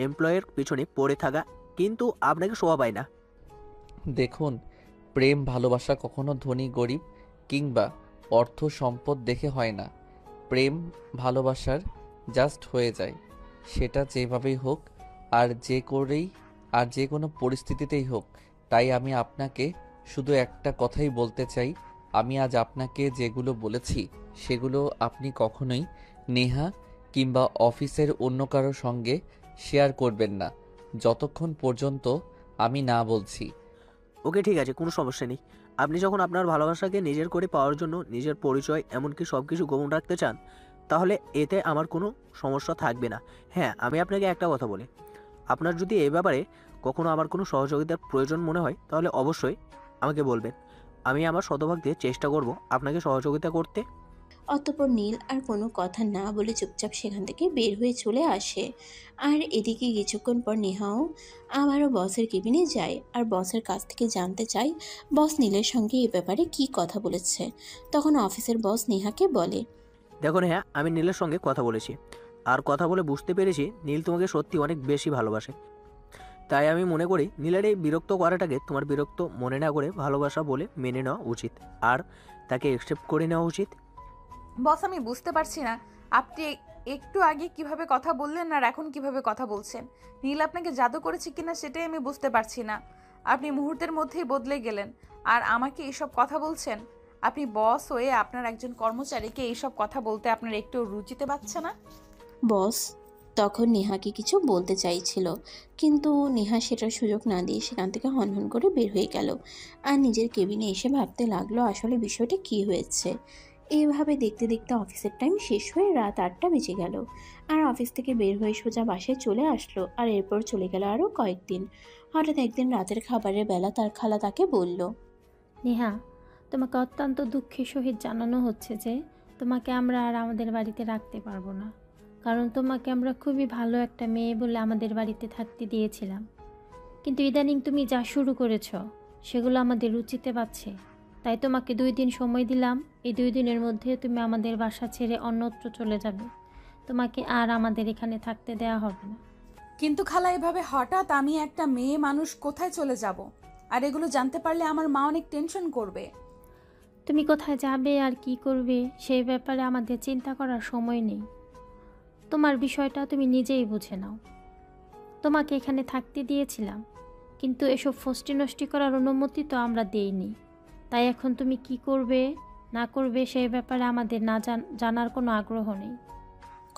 এমপ্লয়ের পিছনে পড়ে থাকা কিন্তু আপনাকে শোভা পায় না। দেখুন, প্রেম ভালোবাসা কখনো ধনী গরিব কিংবা অর্থ সম্পদ দেখে হয় না। প্রেম ভালোবাসার জাস্ট হয়ে যায়, সেটা যেভাবেই হোক আর যে কোনো পরিস্থিতিতেই হোক। তাই আমি আপনাকে শুধু একটা কথাই বলতে চাই, আমি আজ আপনাকে যেগুলো বলেছি সেগুলো আপনি কখনোই নেহা কিংবা অফিসের অন্য কারোর সঙ্গে শেয়ার করবেন না, যতক্ষণ পর্যন্ত আমি না বলছি। ওকে ঠিক আছে, কোনো সমস্যা নেই। আপনি যখন আপনার ভালোবাসাকে নিজের করে পাওয়ার জন্য নিজের পরিচয় এমনকি সব কিছু গোপন রাখতে চান, তাহলে এতে আমার কোনো সমস্যা থাকবে না। হ্যাঁ, আমি আপনাকে একটা কথা বলি, আপনার যদি এই ব্যাপারে কখনো আমার কোনো সহযোগিতার প্রয়োজন মনে হয় তাহলে অবশ্যই আমাকে বলবেন। আমি আমার শতভাগ দিয়ে চেষ্টা করব আপনাকে সহযোগিতা করতে। অতঃপর নীল আর কোনো কথা না বলে চুপচাপ সেখান থেকে বের হয়ে চলে আসে। আর এদিকে কিছুক্ষণ পর নেহাও আবারও বসের কেবিনে যায় আর বসের কাছ থেকে জানতে চায় বস নীলের সঙ্গে এ ব্যাপারে কি কথা বলেছে। তখন অফিসের বস নেহাকে বলে, দেখুন হ্যাঁ, আমি নীলের সঙ্গে কথা বলেছি আর কথা বলে বুঝতে পেরেছি নীল তোমাকে সত্যি অনেক বেশি ভালোবাসে। তাই আমি মনে করি নীলের এই বিরক্ত করাটাকে তোমার বিরক্ত মনে না করে ভালোবাসা বলে মেনে নেওয়া উচিত আর তাকে অ্যাকসেপ্ট করে নেওয়া উচিত। বস, আমি বুঝতে পারছি না আপনি একটু আগে কিভাবে কথা বললেন আর এখন কিভাবে কথা বলছেন। নীল আপনাকে জাদু করেছে কিনা সেটাই আমি বুঝতে পারছি না। আপনি মুহূর্তের মধ্যেই বদলে গেলেন আর আমাকে এইসব কথা বলছেন। আপনি বস হয়ে আপনার একজন কর্মচারীকে এইসব কথা বলতে আপনার একটু রুচিতে পাচ্ছে না? বস তখন নেহাকে কিছু বলতে চাইছিল, কিন্তু নেহা সেটার সুযোগ না দিয়ে সেখান থেকে হনহন করে বের হয়ে গেল আর নিজের কেবিনে এসে ভাবতে লাগলো আসলে বিষয়টা কি হয়েছে। এইভাবে দেখতে দেখতে অফিসের টাইম শেষ হয়ে রাত 8টা বেজে গেল আর অফিস থেকে বের হয়ে সোজা বাসায় চলে আসলো। আর এরপর চলে গেল আরও কয়েকদিন। হঠাৎ একদিন রাতের খাবারের বেলা তার খালা তাকে বলল, নেহা, তোমাকে অত্যন্ত দুঃখের সহিত জানানো হচ্ছে যে তোমাকে আমরা আর আমাদের বাড়িতে রাখতে পারবো না, কারণ তোমাকে আমরা খুবই ভালো একটা মেয়ে বলে আমাদের বাড়িতে থাকতে দিয়েছিলাম। কিন্তু ইদানিং তুমি যা শুরু করেছো সেগুলো আমাদের রুচিতে পাচ্ছে। তাই তোমাকে 2 দিন সময় দিলাম, এই 2 দিনের মধ্যে তুমি আমাদের বাসা ছেড়ে অন্যত্র চলে যাবে। তোমাকে আর আমাদের এখানে থাকতে দেওয়া হবে না। কিন্তু খালা, এভাবে হঠাৎ আমি একটা মেয়ে মানুষ কোথায় চলে যাব? আর এগুলো জানতে পারলে আমার মা অনেক টেনশন করবে। তুমি কোথায় যাবে আর কি করবে সেই ব্যাপারে আমাদের চিন্তা করার সময় নেই। তোমার বিষয়টা তুমি নিজেই বুঝে নাও। তোমাকে এখানে থাকতে দিয়েছিলাম, কিন্তু এসব ফষ্টি নষ্টি করার অনুমতি তো আমরা দেইনি। তাই এখন তুমি কি করবে না করবে সেই ব্যাপারে আমাদের না জানার কোনো আগ্রহ নেই।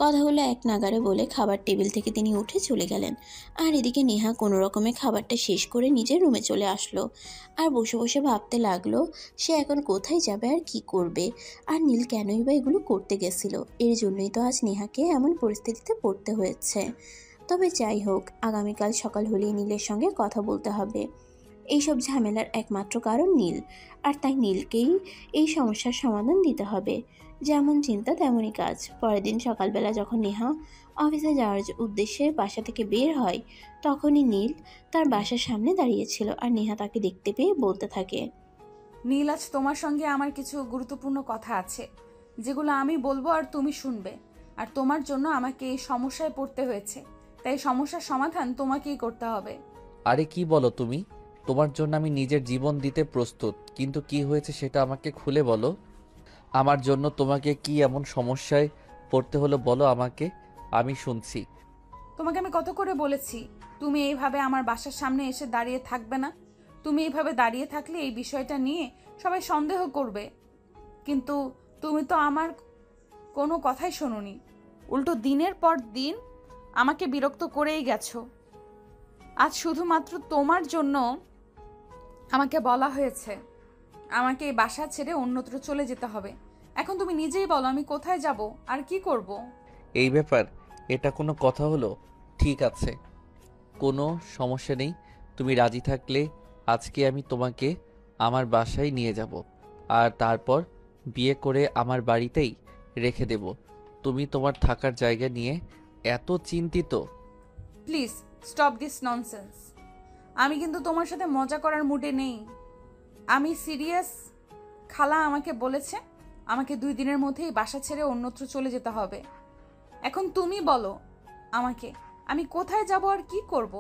কথাগুলো এক নাগারে বলে খাবার টেবিল থেকে তিনি উঠে চলে গেলেন। আর এদিকে নেহা কোনো রকমে খাবারটা শেষ করে নিজের রুমে চলে আসলো আর বসে বসে ভাবতে লাগলো সে এখন কোথায় যাবে আর কি করবে, আর নীল কেনই বা এগুলো করতে গেছিল। এর জন্যই তো আজ নেহাকে এমন পরিস্থিতিতে পড়তে হয়েছে। তবে যাই হোক, আগামীকাল সকাল হলেই নীলের সঙ্গে কথা বলতে হবে। এইসব ঝামেলার একমাত্র কারণ নীল, আর তাই নীলকেই এই সমস্যার সমাধান দিতে হবে। যেমন চিন্তা তেমনই কাজ। পরের দিন সকালবেলা যখন নেহা অফিসে যাওয়ার উদ্দেশ্যে বাসা থেকে বের হয়, তখনই নীল তার বাসার সামনে দাঁড়িয়েছিল আর নেহা তাকে দেখতে পেয়ে বলতে থাকে, নীল, আজ তোমার সঙ্গে আমার কিছু গুরুত্বপূর্ণ কথা আছে যেগুলো আমি বলবো আর তুমি শুনবে। আর তোমার জন্য আমাকে এই সমস্যায় পড়তে হয়েছে, তাই সমস্যার সমাধান তোমাকেই করতে হবে। আরে কি বলো তুমি? তোমার জন্য আমি নিজের জীবন দিতে প্রস্তুত, কিন্তু কি হয়েছে সেটা আমাকে খুলে বলো। আমার জন্য তোমাকে কি এমন সমস্যায় পড়তে হলো বলো আমাকে, আমি শুনছি। তোমাকে আমি কত করে বলেছি তুমি এইভাবে আমার বাসার সামনে এসে দাঁড়িয়ে থাকবে না। তুমি এইভাবে দাঁড়িয়ে থাকলে এই বিষয়টা নিয়ে সবাই সন্দেহ করবে, কিন্তু তুমি তো আমার কোনো কথাই শোনোনি। উল্টো দিনের পর দিন আমাকে বিরক্ত করেই গেছো। আজ শুধুমাত্র তোমার জন্য আমাকে বলা হয়েছে আমাকে এই বাসা ছেড়ে অন্যত্র চলে যেতে হবে। এখন তুমি নিজেই বলো আমি কোথায় যাব আর কি করব? এই ব্যাপার, এটা কোনো কথা হলো? ঠিক আছে, কোনো সমস্যা নেই, তুমি রাজি থাকলে আজকে আমি তোমাকে আমার বাসায় নিয়ে যাব, আর তারপর বিয়ে করে আমার বাড়িতেই রেখে দেব। তুমি তোমার থাকার জায়গা নিয়ে এত চিন্তিত? Please stop this nonsense. আমি কিন্তু তোমার সাথে মজা করার মুডে নেই, আমি সিরিয়াস। খালা আমাকে বলেছে আমাকে 2 দিনের মধ্যেই বাসা ছেড়ে অন্যত্র চলে যেতে হবে। এখন তুমি বলো আমাকে, আমি কোথায় যাব আর কি করব?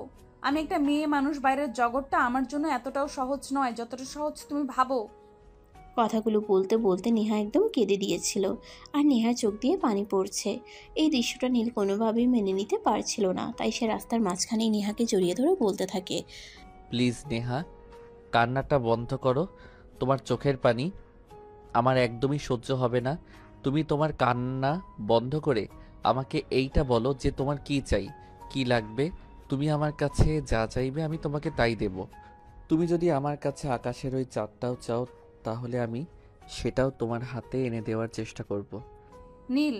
আমি একটা মেয়ে মানুষ, বাইরের জগৎটা আমার জন্য এতটাও সহজ নয় যতটা সহজ তুমি ভাবো। কথাগুলো বলতে বলতে নেহা একদম কেঁদে দিয়েছিল, আর নেহার চোখ দিয়ে পানি পড়ছে। এই দৃশ্যটা নীল কোনোভাবেই মেনে নিতে পারছিল না, তাই সে রাস্তার মাঝখানেই নেহাকে জড়িয়ে ধরে বলতে থাকে, প্লিজ নেহা, কান্নাটা বন্ধ করো। তোমার চোখের পানি আমার একদমই সহ্য হবে না। তুমি তোমার কান্না বন্ধ করে আমাকে এইটা বলো যে তোমার কি চাই, কি লাগবে। তুমি আমার কাছে যা চাইবে আমি তোমাকে তাই দেব। তুমি যদি আমার কাছে আকাশের ওই চাঁদটাও চাও, তাহলে আমি সেটাও তোমার হাতে এনে দেওয়ার চেষ্টা করব। নীল,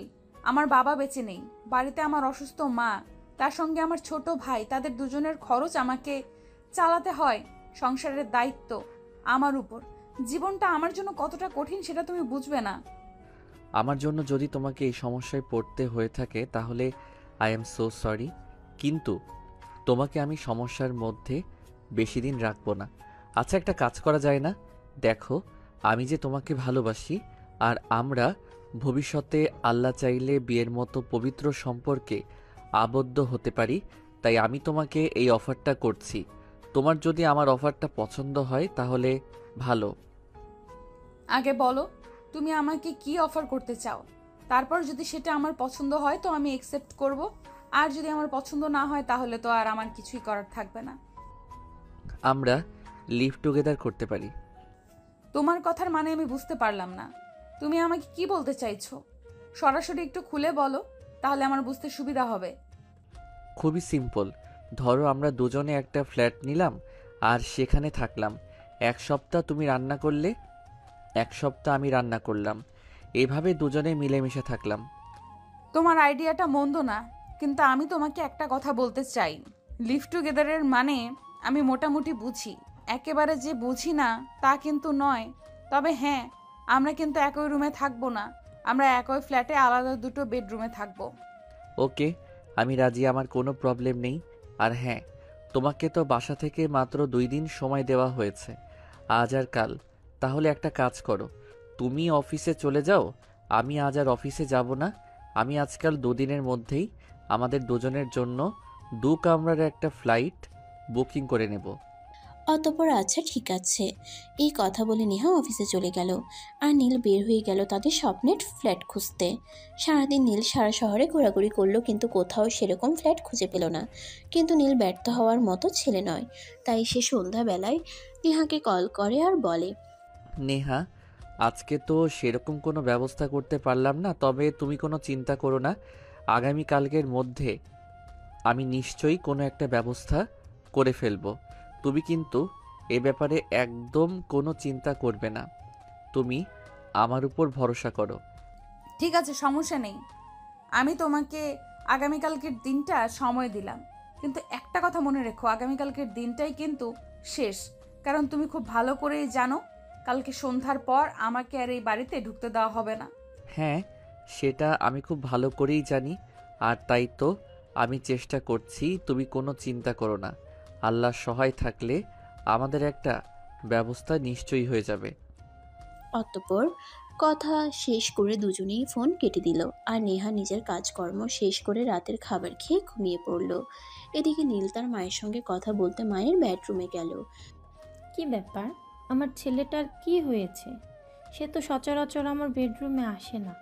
আমার বাবা বেঁচে নেই, বাড়িতে আমার অসুস্থ মা, তার সঙ্গে আমার ছোট ভাই, তাদের দুজনের খরচ আমাকে চালাতে হয়। সংসারের দায়িত্ব আমার উপর। জীবনটা আমার জন্য কতটা কঠিন সেটা তুমি বুঝবে না। আমার জন্য যদি তোমাকে এই সমস্যায় পড়তে হয়ে থাকে তাহলে আই এম সো সরি, কিন্তু তোমাকে আমি সমস্যার মধ্যে বেশি দিন রাখবো না। আচ্ছা, একটা কাজ করা যায় না? দেখো, আমি যে তোমাকে ভালোবাসি, আর আমরা ভবিষ্যতে আল্লাহ চাইলে বিয়ের মতো পবিত্র সম্পর্কে আবদ্ধ হতে পারি। তাই আমি তোমাকে এই অফারটা করছি। তোমার যদি আমার অফারটা পছন্দ হয় তাহলে ভালো। আগে বলো তুমি আমাকে কি অফার করতে চাও, তারপর যদি সেটা আমার পছন্দ হয় তো আমি একসেপ্ট করব, আর যদি আমার পছন্দ না হয় তাহলে তো আর আমার কিছুই করার থাকবে না। আমরা লিভ টুগেদার করতে পারি। তোমার কথার মানে আমি বুঝতে পারলাম না। তুমি আমাকে কি বলতে চাইছো? সরাসরি একটু খুলে বলো, তাহলে আমার বুঝতে সুবিধা হবে। খুবই সিম্পল। ধরো আমরা দুজনে একটা ফ্ল্যাট নিলাম আর সেখানে থাকলাম। 1 সপ্তাহ তুমি রান্না করলে, 1 সপ্তাহ আমি রান্না করলাম, এভাবে দুজনে মিলেমিশে থাকলাম। তোমার আইডিয়াটা মন্দ না, কিন্তু আমি তোমাকে একটা কথা বলতে চাই। লিভ টুগেদারের মানে আমি মোটামুটি বুঝি, একেবারে যে বুঝি না তা কিন্তু নয়। তবে হ্যাঁ, আমরা কিন্তু একই রুমে থাকবো না, আমরা একই ফ্ল্যাটে আলাদা 2টো বেডরুমে থাকবো। ওকে, আমি রাজি, আমার কোনো প্রবলেম নেই। আর হ্যাঁ, তোমাকে তো বাসা থেকে মাত্র 2 দিন সময় দেওয়া হয়েছে, আজ আর কাল। তাহলে একটা কাজ করো, তুমি অফিসে চলে যাও, আমি আজ আর অফিসে যাব না। আমি আজকাল 2 দিনের মধ্যেই আমাদের দুজনের জন্য 2 কামরার একটা ফ্লাইট বুকিং করে নেব। অতঃপর আচ্ছা ঠিক আছে, এই কথা বলে নেহা অফিসে চলে গেল, আর নীল বের হয়ে গেল তাদের স্বপ্নের ফ্ল্যাট খুঁজতে। সারাদিন নীল সারা শহরে ঘোরাঘুরি করলো, কিন্তু কোথাও সেরকম ফ্ল্যাট খুঁজে পেল না। কিন্তু নীল ব্যর্থ হওয়ার মতো ছেলে নয়, তাই সে সন্ধ্যাবেলায় নেহাকে কল করে আর বলে, নেহা, আজকে তো সেরকম কোনো ব্যবস্থা করতে পারলাম না, তবে তুমি কোনো চিন্তা করো না। আগামীকালকের মধ্যে আমি নিশ্চয়ই কোনো একটা ব্যবস্থা করে ফেলবো। তুমি কিন্তু এ ব্যাপারে একদম কোনো চিন্তা করবে না। তুমি আমার উপর ভরসা করো। ঠিক আছে, সমস্যা নেই। আমি তোমাকে আগামীকালকের দিনটা সময় দিলাম, কিন্তু একটা কথা মনে রেখো, আগামীকালকের দিনটাই কিন্তু শেষ। কারণ তুমি খুব ভালো করেই জানো কালকে সন্ধ্যার পর আমাকে আর এই বাড়িতে ঢুকতে দেওয়া হবে না। হ্যাঁ, সেটা আমি খুব ভালো করেই জানি, আর তাই তো আমি চেষ্টা করছি। তুমি কোনো চিন্তা করো না, আল্লাহর সহায় থাকলে আমাদের একটা ব্যবস্থা নিশ্চয়ই হয়ে যাবে। অতঃপর কথা শেষ করে দুজনেই ফোন কেটে দিল, আর নেহা নিজের কাজকর্ম শেষ করে রাতের খাবার খেয়ে ঘুমিয়ে পড়ল। এদিকে নীল তার মায়ের সঙ্গে কথা বলতে মায়ের বেডরুমে গেল। কি ব্যাপার, আমার ছেলেটার কি হয়েছে? সে তো সচরাচর আমার বেডরুমে আসে না।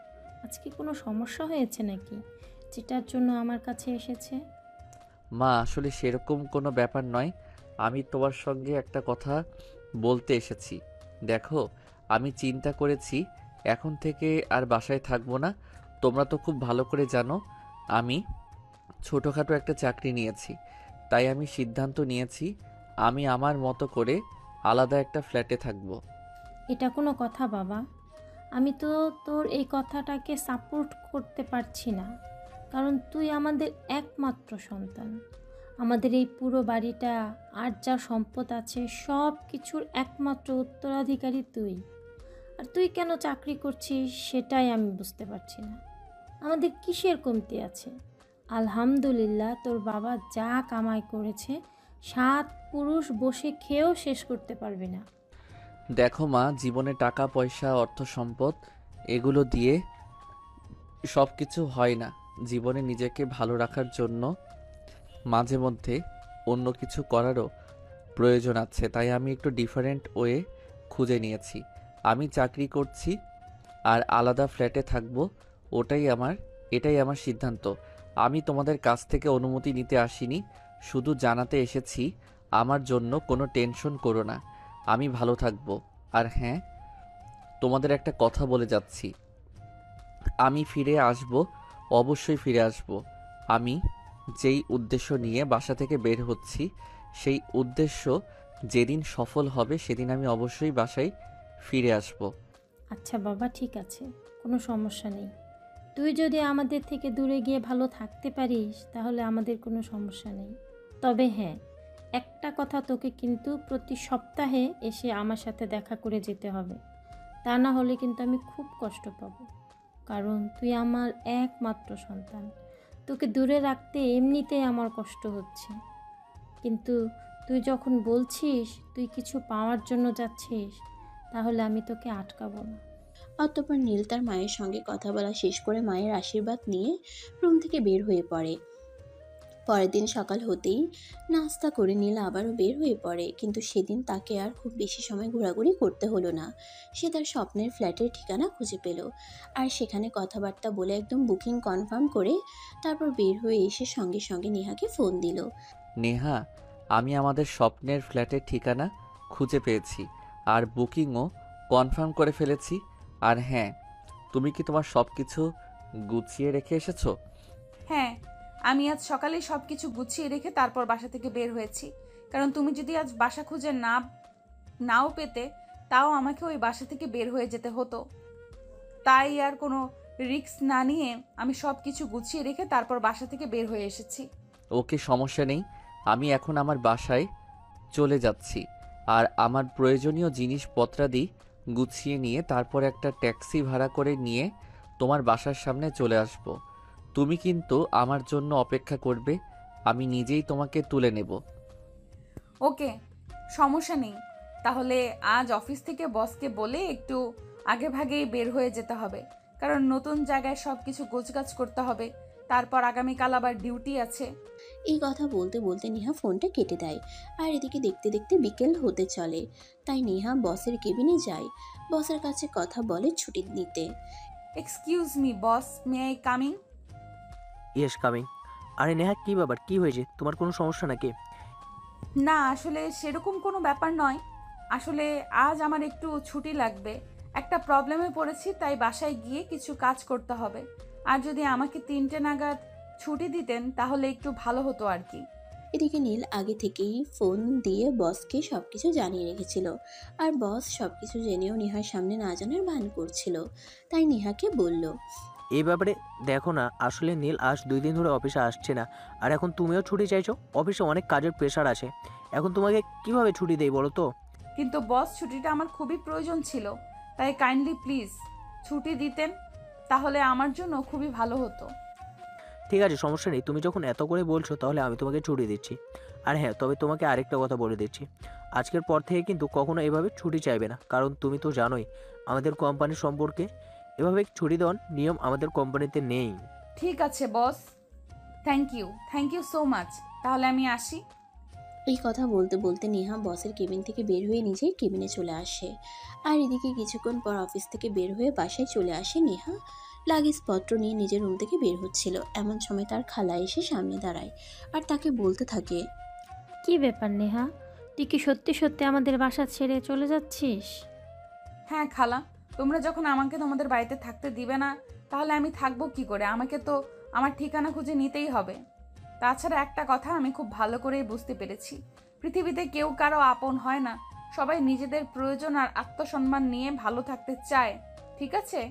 আজকে কোনো সমস্যা হয়েছে নাকি, যেটার জন্য আমার কাছে এসেছে? মা, আসলে সেরকম কোনো ব্যাপার নয়। আমি তোমার সঙ্গে একটা কথা বলতে এসেছি। দেখো, আমি চিন্তা করেছি এখন থেকে আর বাসায় থাকবো না। তোমরা তো খুব ভালো করে জানো আমি ছোটোখাটো একটা চাকরি নিয়েছি, তাই আমি সিদ্ধান্ত নিয়েছি আমি আমার মতো করে আলাদা একটা ফ্ল্যাটে থাকবো। এটা কোনো কথা বাবা? আমি তো তোর এই কথাটাকে সাপোর্ট করতে পারছি না, কারণ তুই আমাদের একমাত্র সন্তান। আমাদের এই পুরো বাড়িটা আর যা সম্পদ আছে সব কিছুর একমাত্র উত্তরাধিকারী তুই। আর তুই কেন চাকরি করছিস সেটাই আমি বুঝতে পারছি না। আমাদের কিসের কমতি আছে? আলহামদুলিল্লাহ, তোর বাবা যা কামাই করেছে 7 পুরুষ বসে খেয়েও শেষ করতে পারবে না। দেখো মা, জীবনে টাকা পয়সা অর্থ সম্পদ এগুলো দিয়ে সব কিছু হয় না। জীবনে নিজেকে ভালো রাখার জন্য মাঝে মধ্যে অন্য কিছু করারও প্রয়োজন আছে। তাই আমি একটু ডিফারেন্ট ওয়ে খুঁজে নিয়েছি। আমি চাকরি করছি আর আলাদা ফ্ল্যাটে থাকবো, এটাই আমার সিদ্ধান্ত। আমি তোমাদের কাছ থেকে অনুমতি নিতে আসিনি, শুধু জানাতে এসেছি আমার জন্য কোনো টেনশন করো না, আমি ভালো থাকবো। আর হ্যাঁ, তোমাদের একটা কথা বলে যাচ্ছি, আমি ফিরে আসব, অবশ্যই ফিরে আসব। আমি যেই উদ্দেশ্য নিয়ে বাসা থেকে বের হচ্ছি সেই উদ্দেশ্য যেদিন সফল হবে সেদিন আমি অবশ্যই বাসায় ফিরে আসব। আচ্ছা বাবা, ঠিক আছে, কোনো সমস্যা নেই। তুই যদি আমাদের থেকে দূরে গিয়ে ভালো থাকতে পারিস তাহলে আমাদের কোনো সমস্যা নেই। তবে হ্যাঁ, একটা কথা, তোকে কিন্তু প্রতি সপ্তাহে এসে আমার সাথে দেখা করে যেতে হবে। তা না হলে কিন্তু আমি খুব কষ্ট পাবো, কারণ তুই আমার একমাত্র সন্তান। তোকে দূরে রাখতে এমনিতেই আমার কষ্ট হচ্ছে, কিন্তু তুই যখন বলছিস তুই কিছু পাওয়ার জন্য যাচ্ছিস, তাহলে আমি তোকে আটকাবো না। অতঃপর নীল তার মায়ের সঙ্গে কথা বলা শেষ করে মায়ের আশীর্বাদ নিয়ে রুম থেকে বের হয়ে পড়ে। পরের দিন সকাল হতেই নাস্তা করে নীল আবারও বের হয়ে পড়ে, কিন্তু সেদিন তাকে আর খুব বেশি সময় ঘোরাঘুরি করতে হলো না। সে তার স্বপ্নের ফ্ল্যাটের ঠিকানা খুঁজে পেল, আর সেখানে কথাবার্তা বলে একদম বুকিং কনফার্ম করে তারপর বের হয়ে এসে সঙ্গে সঙ্গে নেহাকে ফোন দিল। নেহা, আমি আমাদের স্বপ্নের ফ্ল্যাটের ঠিকানা খুঁজে পেয়েছি আর বুকিংও কনফার্ম করে ফেলেছি। আর হ্যাঁ, তুমি কি তোমার সব কিছু গুছিয়ে রেখে এসেছো? হ্যাঁ, আমি আজ সকালেই সব কিছু গুছিয়ে রেখে তারপর বাসা থেকে বের হয়েছি, কারণ তুমি যদি আজ বাসা খুঁজে নাও পেতে তাও আমাকে ওই বাসা থেকে বের হয়ে যেতে হতো। তাই আর কোনো রিস্ক না নিয়ে আমি সব কিছু গুছিয়ে রেখে তারপর বাসা থেকে বের হয়ে এসেছি। ওকে, সমস্যা নেই, আমি এখন আমার বাসায় চলে যাচ্ছি আর আমার প্রয়োজনীয় জিনিসপত্রাদি গুছিয়ে নিয়ে তারপর একটা ট্যাক্সি ভাড়া করে নিয়ে তোমার বাসার সামনে চলে আসব। তুমি কিন্তু আমার জন্য অপেক্ষা করবে, আমি নিজেই তোমাকে তুলে নেব। ওকে, সমস্যা নেই। তাহলে আজ অফিস থেকে বসকে বলে একটু আগে ভাগেই বের হয়ে যেতে হবে, কারণ নতুন জায়গায় সব কিছু গোছগাছ করতে হবে। তারপর আগামীকাল আবার ডিউটি আছে। এই কথা বলতে বলতে নেহা ফোনটা কেটে দেয়, আর এদিকে দেখতে দেখতে বিকেল হতে চলে। তাই নেহা বসের কেবিনে যায়, বসের কাছে কথা বলে ছুটি নিতে। Excuse me boss, may I coming? Yes, coming. আরে নেহা, কি ব্যাপার, কি হয়েছে? তোমার কোনো সমস্যা নাকি? না, আসলে সেরকম কোনো ব্যাপার নয়। আসলে আজ আমার একটু ছুটি লাগবে, একটা প্রবলেমে পড়েছি, তাই বাসায় গিয়ে কিছু কাজ করতে হবে। আর যদি আমাকে 3টে নাগাদ ছুটি দিতেন তাহলে একটু ভালো হতো আর কি। এদিকে নীল আগে থেকেই ফোন দিয়ে বসকে সবকিছু জানিয়ে রেখেছিল, আর বস সবকিছু জেনেও নেহার সামনে না জানার ভান করছিল। তাই নেহাকে বলল, এই ব্যাপারে দেখো না, আসলে নীল আজ 2 দিন ধরে অফিসে আসছে না, আর এখন তুমিও ছুটি চাইছো। অফিসে অনেক কাজের প্রেশার আছে, এখন তোমাকে কিভাবে ছুটি দেই বলো তো? কিন্তু বস, ছুটিটা আমার খুবই প্রয়োজন ছিল, তাই কাইন্ডলি প্লিজ ছুটি দিতেন, তাহলে আমার জন্য খুবই ভালো হতো। ঠিক আছে, সমস্যা নেই, তুমি যখন এত করে বলছো তাহলে আমি তোমাকে ছুটি দিচ্ছি। আর হ্যাঁ, তবে তোমাকে আরেকটা কথা বলে দিচ্ছি, আজকের পর থেকে কিন্তু কখনো এভাবে ছুটি চাইবে না, কারণ তুমি তো জানোই আমাদের কোম্পানির সম্পর্কে এভাবে ছুটি দেওয়ার নিয়ম আমাদের কোম্পানিতে নেই। ঠিক আছে বস, থ্যাংক ইউ সো মাচ। তাহলে আমি আসি। এই কথা বলতে বলতে নেহা বসের কেবিন থেকে বের হয়ে নিজেই কেবিনে চলে আসে। আর এদিকে কিছুক্ষণ পর অফিস থেকে বের হয়ে বাসায় চলে আসে নেহা। লাগেজপত্র নিয়ে নিজের রুম থেকে বের হচ্ছিল, এমন সময় তার খালা এসে সামনে দাঁড়ায় আর তাকে বলতে থাকে, কি ব্যাপার নেহা, তুই কি সত্যি সত্যি আমাদের বাসা ছেড়ে চলে যাচ্ছিস? হ্যাঁ খালা, তোমরা যখন আমাকে তোমাদের বাড়িতে থাকতে দিবে না তাহলে আমি থাকবো কি করে? আমাকে তো আমার ঠিকানা খুঁজে নিতেই হবে। তাছাড়া একটা কথা আমি খুব ভালো করেই বুঝতে পেরেছি, পৃথিবীতে কেউ কারো আপন হয় না, সবাই নিজেদের প্রয়োজন আর আত্মসম্মান নিয়ে ভালো থাকতে চায়। ঠিক আছে,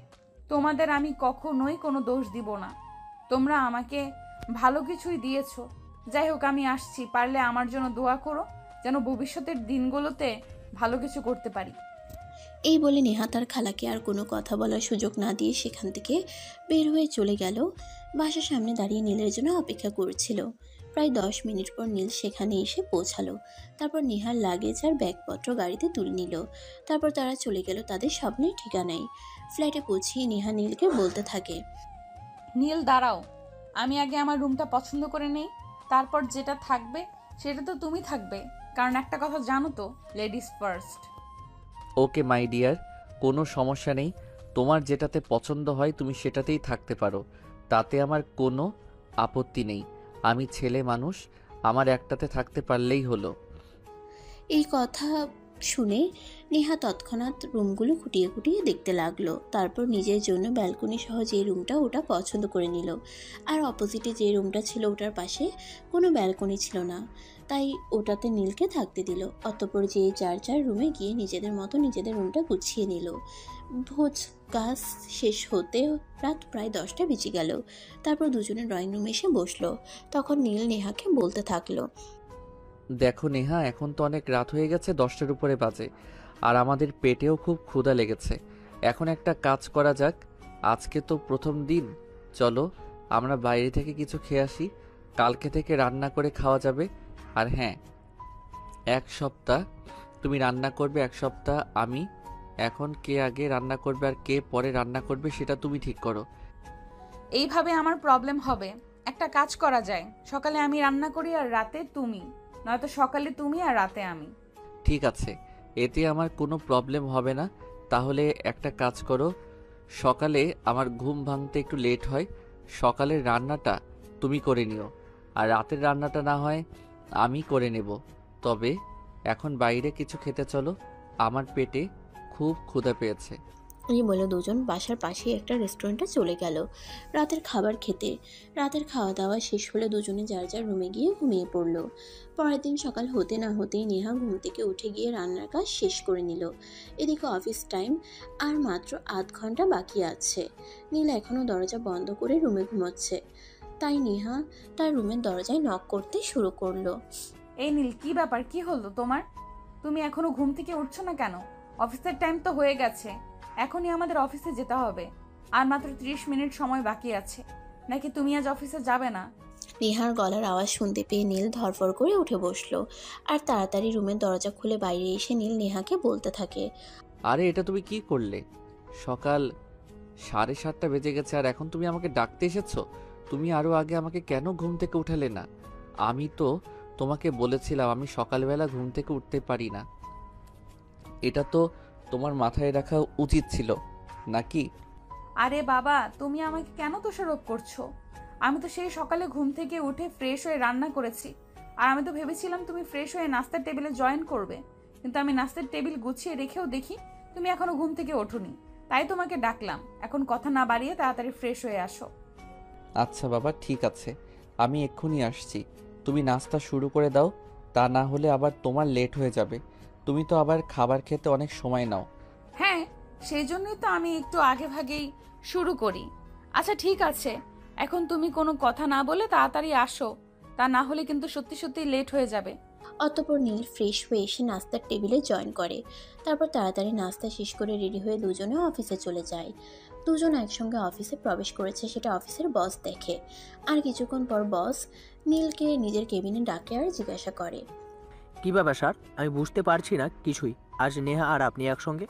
তোমাদের আমি কখনোই কোনো দোষ দিব না, তোমরা আমাকে ভালো কিছুই দিয়েছো, যাই হোক, আমি আসছি। পারলে আমার জন্য দোয়া করো, যেন ভবিষ্যতের দিনগুলোতে ভালো কিছু করতে পারি। এই বলে নেহা তার খালাকে আর কোনো কথা বলার সুযোগ না দিয়ে সেখান থেকে বের হয়ে চলে গেল। বাসার সামনে দাঁড়িয়ে নীলের জন্য অপেক্ষা করছিল। প্রায় 10 মিনিট পর নীল সেখানে এসে পৌঁছালো। তারপর নেহার লাগেজ আর ব্যাগপত্র গাড়িতে তুলে নিল। তারপর তারা চলে গেল তাদের স্বপ্নের ঠিকানায়। ফ্ল্যাটে পৌঁছিয়ে নেহা নীলকে বলতে থাকে, নীল দাঁড়াও, আমি আগে আমার রুমটা পছন্দ করে নেই, তারপর যেটা থাকবে সেটা তো তুমি থাকবে। কারণ একটা কথা জানো তো, ladies first. Okay my dear, কোনো সমস্যা নেই। তোমার যেটাতে পছন্দ হয় তুমি সেটাতেই থাকতে পারো, তাতে আমার কোনো আপত্তি নেই। আমি ছেলে মানুষ, আমার একটাতে থাকতে পারলেই হলো। এই কথা শুনে নেহা তৎক্ষণাৎ রুমগুলো খুঁটিয়ে খুঁটিয়ে দেখতে লাগলো। তারপর নিজের জন্য ব্যালকনি সহ যে রুমটা ওটা পছন্দ করে নিল। আর অপোজিটে যে রুমটা ছিল ওটার পাশে কোনো ব্যালকনি ছিল না, তাই ওটাতে নীলকে থাকতে দিল। অতঃপর যে যার যার রুমে গিয়ে নিজেদের মতো নিজেদের রুমটা গুছিয়ে নিল। ভোজ কাজ শেষ হতে রাত প্রায় 10টা বেজে গেল। তারপর দুজনে ড্রয়িং রুমে এসে বসলো। তখন নীল নেহাকে বলতে থাকলো, দেখো নেহা, এখন তো অনেক রাত হয়ে গেছে, 10টার উপরে বাজে, আর আমাদের পেটেও খুব ক্ষুধা লেগেছে। এখন একটা কাজ করা যাক, আজকে তো প্রথম দিন, চলো আমরা বাইরে থেকে কিছু খেয়ে আসি। কালকে থেকে রান্না করে খাওয়া যাবে। আর হ্যাঁ, 1 সপ্তাহ তুমি রান্না করবে, 1 সপ্তাহ আমি। এখন কে আগে রান্না করবে আর কে পরে রান্না করবে সেটা তুমি ঠিক করো। এইভাবে আমার প্রবলেম হবে। একটা কাজ করা যায়, সকালে আমি রান্না করি আর রাতে তুমি, নয়তো সকালে তুমি আর রাতে আমি। ঠিক আছে, এতে আমার কোনো প্রবলেম হবে না। তাহলে একটা কাজ করো, সকালে আমার ঘুম ভাঙতে একটু লেট হয়, সকালের রান্নাটা তুমি করে নিও, আর রাতের রান্নাটা না হয় আমি করে নেব। তবে এখন বাইরে কিছু খেতে চলো, আমার পেটে খুব ক্ষুধা পেয়েছে। এই বলে দুজন বাসার পাশেই একটা রেস্টুরেন্টে চলে গেল রাতের খাবার খেতে। রাতের খাওয়া দাওয়া শেষ হলে দুজনে যার যার রুমে গিয়ে ঘুমিয়ে পড়ল। পরের দিন সকাল হতে না হতেই নেহা ঘুম থেকে উঠে গিয়ে রান্নার কাজ শেষ করে নিল। এদিকে অফিস টাইম আর মাত্র 8 ঘন্টা বাকি আছে। নীল এখনও দরজা বন্ধ করে রুমে ঘুমোচ্ছে, তাই নেহা তার রুমের দরজায় নক করতে শুরু করলো। এই নীল, কি ব্যাপার, কি হলো তোমার? তুমি এখনো ঘুম থেকে উঠছো না কেন? অফিসের টাইম তো হয়ে গেছে, এখনই আমাদের অফিসে যেতে হবে। আর মাত্র 30 মিনিট সময় বাকি আছে। নাকি তুমি আজ অফিসে যাবে না? নেহার গলার আওয়াজ শুনতে পেয়ে নীল ধরফর করে উঠে বসলো আর তাড়াতাড়ি রুমের দরজা খুলে বাইরে এসে নীল নেহাকে বলতে থাকে, আরে এটা তুমি কি করলে? সকাল 7:30 বেজে গেছে আর এখন তুমি আমাকে ডাকতে এসেছো? তুমি আরও আগে আমাকে কেন ঘুম থেকে উঠালে না? আমি তো তোমাকে বলেছিলাম আমি সকালবেলা ঘুম থেকে উঠতে পারি না। এটা তো তোমার মাথায় রাখা উচিত ছিল নাকি? আরে বাবা, তুমি আমাকে কেন দোষারোপ করছো? আমি তো সেই সকালে ঘুম থেকে উঠে ফ্রেশ হয়ে রান্না করেছি। আর আমি তো ভেবেছিলাম তুমি ফ্রেশ হয়ে নাস্তার টেবিলে জয়েন করবে, কিন্তু আমি নাস্তার টেবিল গুছিয়ে রেখেও দেখি তুমি এখনো ঘুম থেকে ওঠোনি। তাই তোমাকে ডাকলাম। এখন কথা না বাড়িয়ে তাড়াতাড়ি ফ্রেশ হয়ে আসো। আচ্ছা বাবা, ঠিক আছে, আমি এক্ষুনি আসছি। তুমি নাস্তা শুরু করে দাও, তা না হলে আবার তোমার লেট হয়ে যাবে। তুমি তো আবার খাবার খেতে অনেক সময় নাও। হ্যাঁ, সেই জন্যই তো আমি একটু আগে ভাগেই শুরু করি। আচ্ছা ঠিক আছে, এখন তুমি কোনো কথা না বলে তাড়াতাড়ি আসো, তা না হলে কিন্তু সত্যি সত্যি লেট হয়ে যাবে। অতঃপর নীল ফ্রেশ হয়ে এসে নাস্তার টেবিলে জয়েন করে। তারপর তাড়াতাড়ি নাস্তা শেষ করে রেডি হয়ে দুজনে অফিসে চলে যায়। দুজন একসঙ্গে অফিসে প্রবেশ করেছে সেটা অফিসের বস দেখে। আর কিছুক্ষণ পর বস নীলকে নিজের কেবিনে ডাকে আর জিজ্ঞাসা করে, কী ব্যাপার স্যার? আমি বুঝতে পারছি না কিছুই। আজ নেহা আর আপনি একসঙ্গে?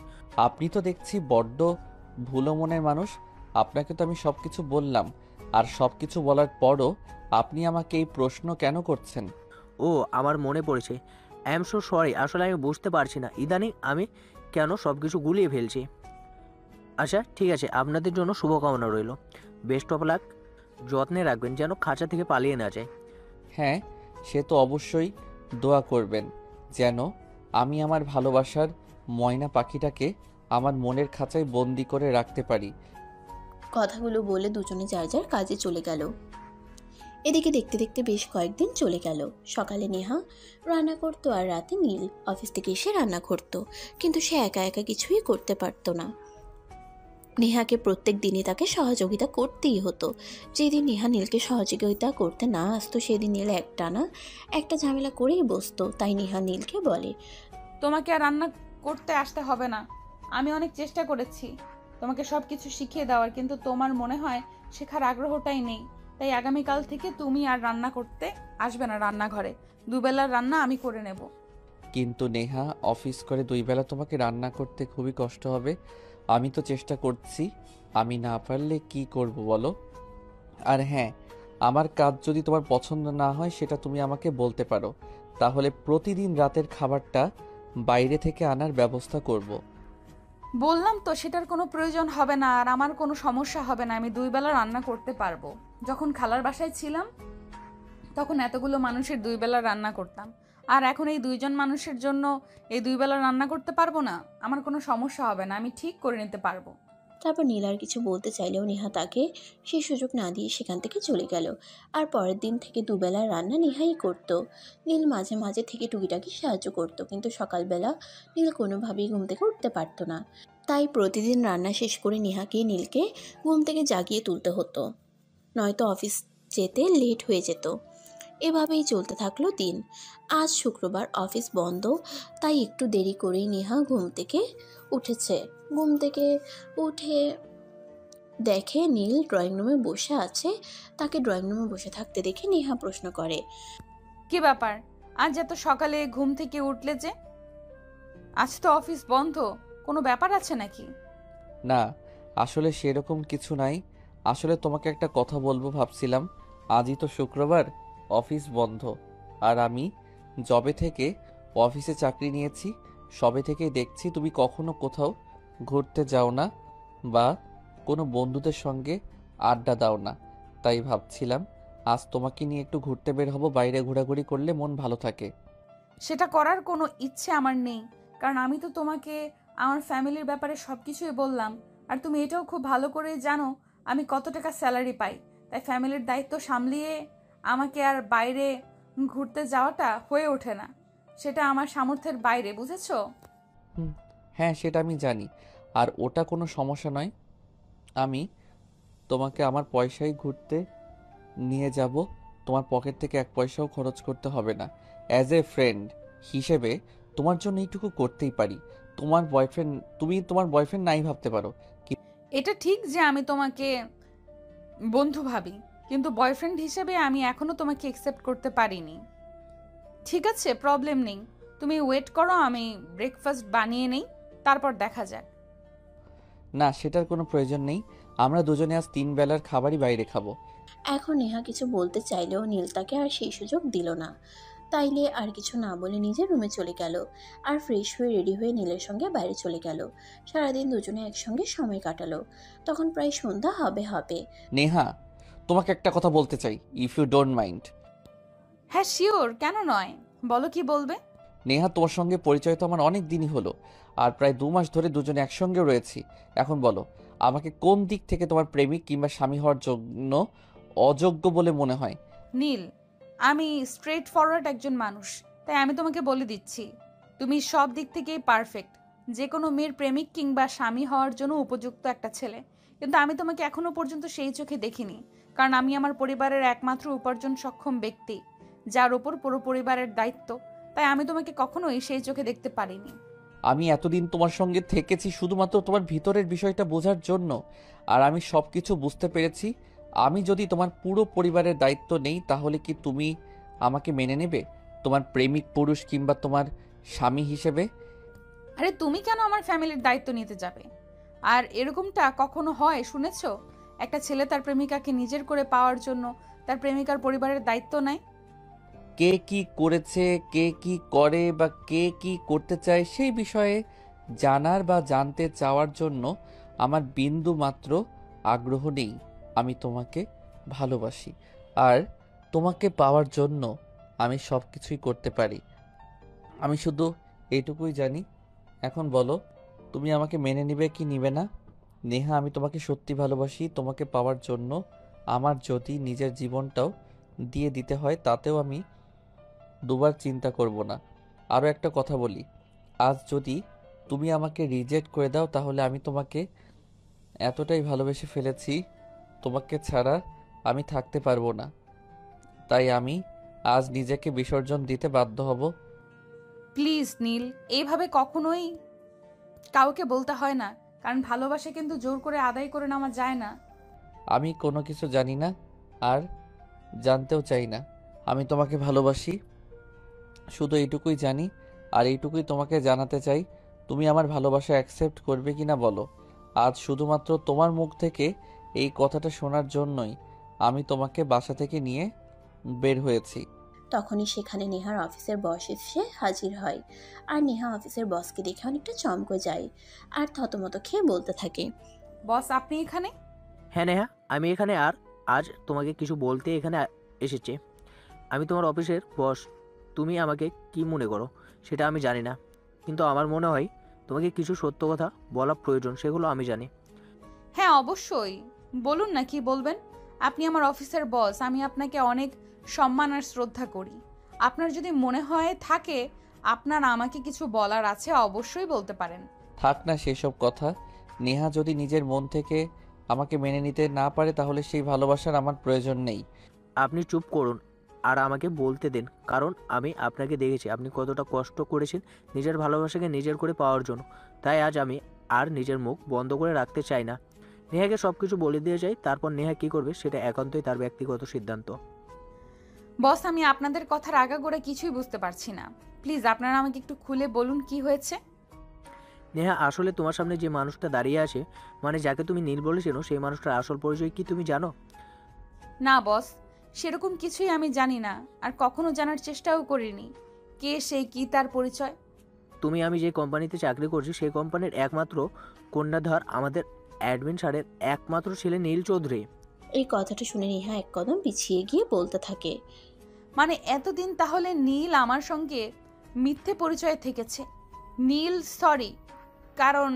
আপনি তো দেখছি বড্ড ভুলো মনের মানুষ। আপনাকে তো আমি সব কিছু বললাম, আর সব কিছু বলার পরও আপনি আমাকে এই প্রশ্ন কেন করছেন? ও, আমার মনে পড়েছে। আই এম সো সরি, আসলে আমি বুঝতে পারছি না ইদানিং আমি কেন সব কিছু গুলিয়ে ফেলছি। আচ্ছা ঠিক আছে, আপনাদের জন্য শুভকামনা রইল। Best of luck. যত্নে রাখবেন যেন খাঁচা থেকে পালিয়ে না যায়। হ্যাঁ, সে তো অবশ্যই। দোয়া করবেন যেন আমি আমার ভালোবাসার ময়না পাখিটাকে আমার মনের খাঁচায় বন্দি করে রাখতে পারি। কথাগুলো বলে দুজনে যার যার কাজে চলে গেল। এদিকে দেখতে দেখতে বেশ কয়েকদিন চলে গেল। সকালে নেহা রান্না করতো আর রাতে নীল অফিস থেকে এসে রান্না করতো, কিন্তু সে একা একা কিছুই করতে পারতো না। নেহাকে প্রত্যেক দিনই তাকে সহযোগিতা করতেই হতো। যেদিন নেহা নীলকে সহযোগিতা করতে না আসতো সেদিন নীল একটানা একটা ঝামেলা করেই বসতো। তাই নেহা নীলকে বলে, তোমাকে আর রান্না করতে আসতে হবে না। আমি অনেক চেষ্টা করেছি তোমাকে সব কিছু শিখিয়ে দেওয়ার, কিন্তু তোমার মনে হয় শেখার আগ্রহটাই নেই। তাই আগামীকাল থেকে তুমি আর রান্না করতে আসবে না রান্নাঘরে। দুবেলার রান্না আমি করে নেব। কিন্তু নেহা, অফিস করে 2 বেলা তোমাকে রান্না করতে খুবই কষ্ট হবে। আমি তো চেষ্টা করছি, আমি না পারলে কি করব বলো? আর হ্যাঁ, আমার কাজ যদি তোমার পছন্দ না হয় সেটা তুমি আমাকে বলতে পারো, তাহলে প্রতিদিন রাতের খাবারটা বাইরে থেকে আনার ব্যবস্থা করব। বললাম তো সেটার কোনো প্রয়োজন হবে না, আর আমার কোনো সমস্যা হবে না। আমি 2 বেলা রান্না করতে পারবো। যখন খালার বাসায় ছিলাম তখন এতগুলো মানুষের 2 বেলা রান্না করতাম, আর এখন এই 2 জন মানুষের জন্য এই 2 বেলা রান্না করতে পারবো না। আমার কোনো সমস্যা হবে না, আমি ঠিক করে নিতে পারবো। তারপর নীল আর কিছু বলতে চাইলেও নেহা তাকে সেই সুযোগ না দিয়ে সেখান থেকে চলে গেল। আর পরের দিন থেকে দুবেলার রান্না নেহাই করত। নীল মাঝে মাঝে থেকে টুকিটাকি সাহায্য করত, কিন্তু সকালবেলা নীল কোনোভাবেই ঘুম থেকে উঠতে পারত না। তাই প্রতিদিন রান্না শেষ করে নেহাকে নীলকে ঘুম থেকে জাগিয়ে তুলতে হতো, নয়তো অফিস যেতে লেট হয়ে যেত। এভাবেই চলতে থাকলো দিন। আজ শুক্রবার, অফিস বন্ধ, তাই একটু দেরি করেই নেহা ঘুম থেকে উঠেছে। ঘুম থেকে উঠে দেখে নীল ড্রয়িং রুমে বসে আছে। তাকে ড্রয়িং রুমে বসে থাকতে দেখে নেহা প্রশ্ন করে, কি ব্যাপার, আজ এত সকালে ঘুম থেকে উঠলে যে? আজ তো অফিস বন্ধ, কোনো ব্যাপার আছে নাকি? না, আসলে সেরকম কিছু নাই। আসলে তোমাকে একটা কথা বলবো ভাবছিলাম। আজই তো শুক্রবার, অফিস বন্ধ, আর আমি যবে থেকে অফিসে চাকরি নিয়েছি সবে থেকেই দেখছি তুমি কখনো কোথাও ঘুরতে যাও না বা কোনো বন্ধুদের সঙ্গে আড্ডা দাও না। তাই ভাবছিলাম আজ তোমাকে নিয়ে একটু ঘুরতে বের হব, বাইরে ঘোরাঘুরি করলে মন ভালো থাকে। সেটা করার কোনো ইচ্ছে আমার নেই, কারণ আমি তো তোমাকে আমার ফ্যামিলির ব্যাপারে সব কিছুই বললাম। আর তুমি এটাও খুব ভালো করে জানো আমি কত টাকা স্যালারি পাই। তাই ফ্যামিলির দায়িত্ব সামলিয়ে আমাকে আর বাইরে ঘুরতে যাওয়াটা হয়ে ওঠে না। সেটা আমার সামর্থ্যের বাইরে, বুঝেছো? হ্যাঁ, সেটা আমি জানি, আর ওটা কোনো সমস্যা নয়। আমি তোমাকে আমার পয়সায় ঘুরতে নিয়ে যাব, তোমার পকেট থেকে 1 পয়সাও খরচ করতে হবে না। অ্যাজ এ ফ্রেন্ড হিসেবে তোমার জন্য এইটুকু করতেই পারি। তুমি তোমার বয়ফ্রেন্ড নাই ভাবতে পারো। এটা ঠিক যে আমি তোমাকে বন্ধু ভাবি, কিন্তু বয়ফ্রেন্ড হিসেবে আমি এখনো তোমাকে অ্যাকসেপ্ট করতে পারিনি। ঠিক আছে, প্রবলেম নেই, তুমি ওয়েট করো, আমি ব্রেকফাস্ট বানিয়ে নেই, তারপর দেখা যাক। না, সেটার কোনো প্রয়োজন নেই। আমরা দুজনে আজ 3 বেলার খাবারই বাইরে খাবো। এখন নেহা কিছু বলতে চাইলেও নীল তাকে আর সেই সুযোগ দিল না। তাইলে আর কিছু না বলে নিজের রুমে চলে গেল আর ফ্রেশ হয়ে রেডি হয়ে নীলের সঙ্গে বাইরে চলে গেল। সারাদিন দুজনে একসঙ্গে সময় কাটালো। তখন প্রায় সন্ধ্যা হবে হবে। নেহা, তোমাকে একটা কথা বলতে চাই, ইফ ইউ ডোন্ট মাইন্ড। হ্যাঁ শিওর, কেন নয়, বলো কি বলবে। নেহা, তোমার সঙ্গে পরিচয় তো আমার অনেক দিনই হলো, আর প্রায় 2 মাস ধরে দুজনে একসঙ্গে রয়েছি। এখন বলো, আমাকে কোন দিক থেকে তোমার প্রেমিক কিংবা স্বামী হওয়ার জন্য অযোগ্য বলে মনে হয়? নীল, আমি স্ট্রেট ফরওয়ার্ড একজন মানুষ, তাই আমি তোমাকে বলে দিচ্ছি তুমি সব দিক থেকেই পারফেক্ট, যে কোনো মেয়ের প্রেমিক কিংবা স্বামী হওয়ার জন্য উপযুক্ত একটা ছেলে। কিন্তু আমি তোমাকে এখনো পর্যন্ত সেই চোখে দেখিনি, কারণ আমি আমার পরিবারের একমাত্র উপার্জন সক্ষম ব্যক্তি, যার ওপর পুরো পরিবারের দায়িত্ব। তাই আমি তোমাকে কখনোই সেই চোখে দেখতে পারিনি। আমি এতদিন তোমার সঙ্গে থেকেছি শুধুমাত্র তোমার ভিতরের বিষয়টা বোঝার জন্য, আর আমি সব কিছু বুঝতে পেরেছি। আমি যদি তোমার পুরো পরিবারের দায়িত্ব নেই, তাহলে কি তুমি আমাকে মেনে নেবে তোমার প্রেমিক পুরুষ কিংবা তোমার স্বামী হিসেবে? আরে তুমি কেন আমার ফ্যামিলির দায়িত্ব নিতে যাবে? আর এরকমটা কখনো হয় শুনেছো? একটা ছেলে তার প্রেমিকাকে নিজের করে পাওয়ার জন্য তার প্রেমিকার পরিবারের দায়িত্ব নেয়। কে কি করেছে, কে কি করে বা কে কি করতে চায় সেই বিষয়ে জানার বা জানতে চাওয়ার জন্য আমার বিন্দু মাত্র আগ্রহ নেই। আমি তোমাকে ভালোবাসি, আর তোমাকে পাওয়ার জন্য আমি সব কিছুই করতে পারি। আমি শুধু এইটুকুই জানি। এখন বলো, তুমি আমাকে মেনে নিবে কি নিবে না? নেহা, আমি তোমাকে সত্যি ভালোবাসি। তোমাকে পাওয়ার জন্য আমার যদি নিজের জীবনটাও দিয়ে দিতে হয়, তাতেও আমি দুবার চিন্তা করব না। আরও একটা কথা বলি, আজ যদি তুমি আমাকে রিজেক্ট করে দাও, তাহলে আমি তোমাকে এতটাই ভালোবেসে ফেলেছি, তোমাকে ছাড়া আমি থাকতে পারবো না। তাই আমি আজ নিজেকে বিসর্জন দিতে বাধ্য হব। প্লিজ নীল, এইভাবে কখনোই কাউকে বলতে হয় না, কারণ ভালোবাসা কিন্তু জোর করে আদায় করে নেওয়া যায় না। আমি কোনো কিছু জানি না আর জানতেও চাই না। আমি তোমাকে ভালোবাসি, শুধু এইটুকুই জানি, আর এইটুকুই তোমাকে জানাতে চাই। তুমি আমার ভালোবাসা অ্যাকসেপ্ট করবে কিনা বলো। আজ শুধুমাত্র তোমার মুখ থেকে এই কথাটা শোনার জন্যই আমি তোমাকে বাসা থেকে নিয়ে বের হয়েছি। তখনই সেখানে নেহার অফিসের বস এসে হাজির হয়। আর নেহা অফিসের বসকে দেখে অনেকটা চমকে যায় আর থতমত খেয়ে বলতে থাকে, বস আপনি এখানে? হ্যাঁ নেহা, আমি এখানে আর আজ তোমাকে কিছু বলতে এখানে এসেছি। আমি তোমার অফিসের বস। তুমি আমাকে কি মনে করো সেটা আমি জানি না, কিন্তু আমার মনে হয় তোমাকে কিছু সত্য কথা বলা প্রয়োজন, সেগুলো আমি জানি। হ্যাঁ অবশ্যই, বলুন না কি বলবেন। আপনি আমার অফিসের বস, আমি আপনাকে অনেক সম্মান আর শ্রদ্ধা করি। আপনার যদি মনে হয় থাকে আপনার আমাকে কিছু বলার আছে, অবশ্যই বলতে পারেন। থাক না সেসব কথা। নেহা যদি নিজের মন থেকে আমাকে মেনে নিতে না পারে তাহলে সেই ভালোবাসার আমার প্রয়োজন নেই। আপনি চুপ করুন আর আমাকে বলতে দিন, কারণ আমি আপনাকে দেখেছি আপনি কতটা কষ্ট করেছেন নিজের ভালোবাসাকে নিজের করে পাওয়ার জন্য। তাই আজ আমি আর নিজের মুখ বন্ধ করে রাখতে চাই না। নেহাকে সব কিছু বলে দিয়ে যাই, তারপর নেহা কী করবে সেটা একান্তই তার ব্যক্তিগত সিদ্ধান্ত। বস আমি আপনাদের কথার আগাগোড়া কিছুই বুঝতে পারছি না, প্লিজ আপনারা আমাকে একটু খুলে বলুন কি হয়েছে। নেহা, আসলে তোমার সামনে যে মানুষটা দাঁড়িয়ে আছে, মানে যাকে তুমি নীল বলেছিল, সেই মানুষটার আসল পরিচয় কি তুমি জানো? না বস, সেরকম কিছুই আমি জানি না, আর কখনো জানার চেষ্টাও করিনি কে সে, কি তার পরিচয়। আমি যে কোম্পানিতে চাকরি করছি সেই কোম্পানির একমাত্র কন্যাধর আমাদের অ্যাডমিন স্যারের একমাত্র ছেলে নীল চৌধুরী। এই কথাটা শুনে নেহা এক কদম পিছিয়ে গিয়ে বলতে থাকে, মানে এতদিন তাহলে নীল আমার সঙ্গে মিথ্যে পরিচয় থেকেছে। নীল সরি, কারণ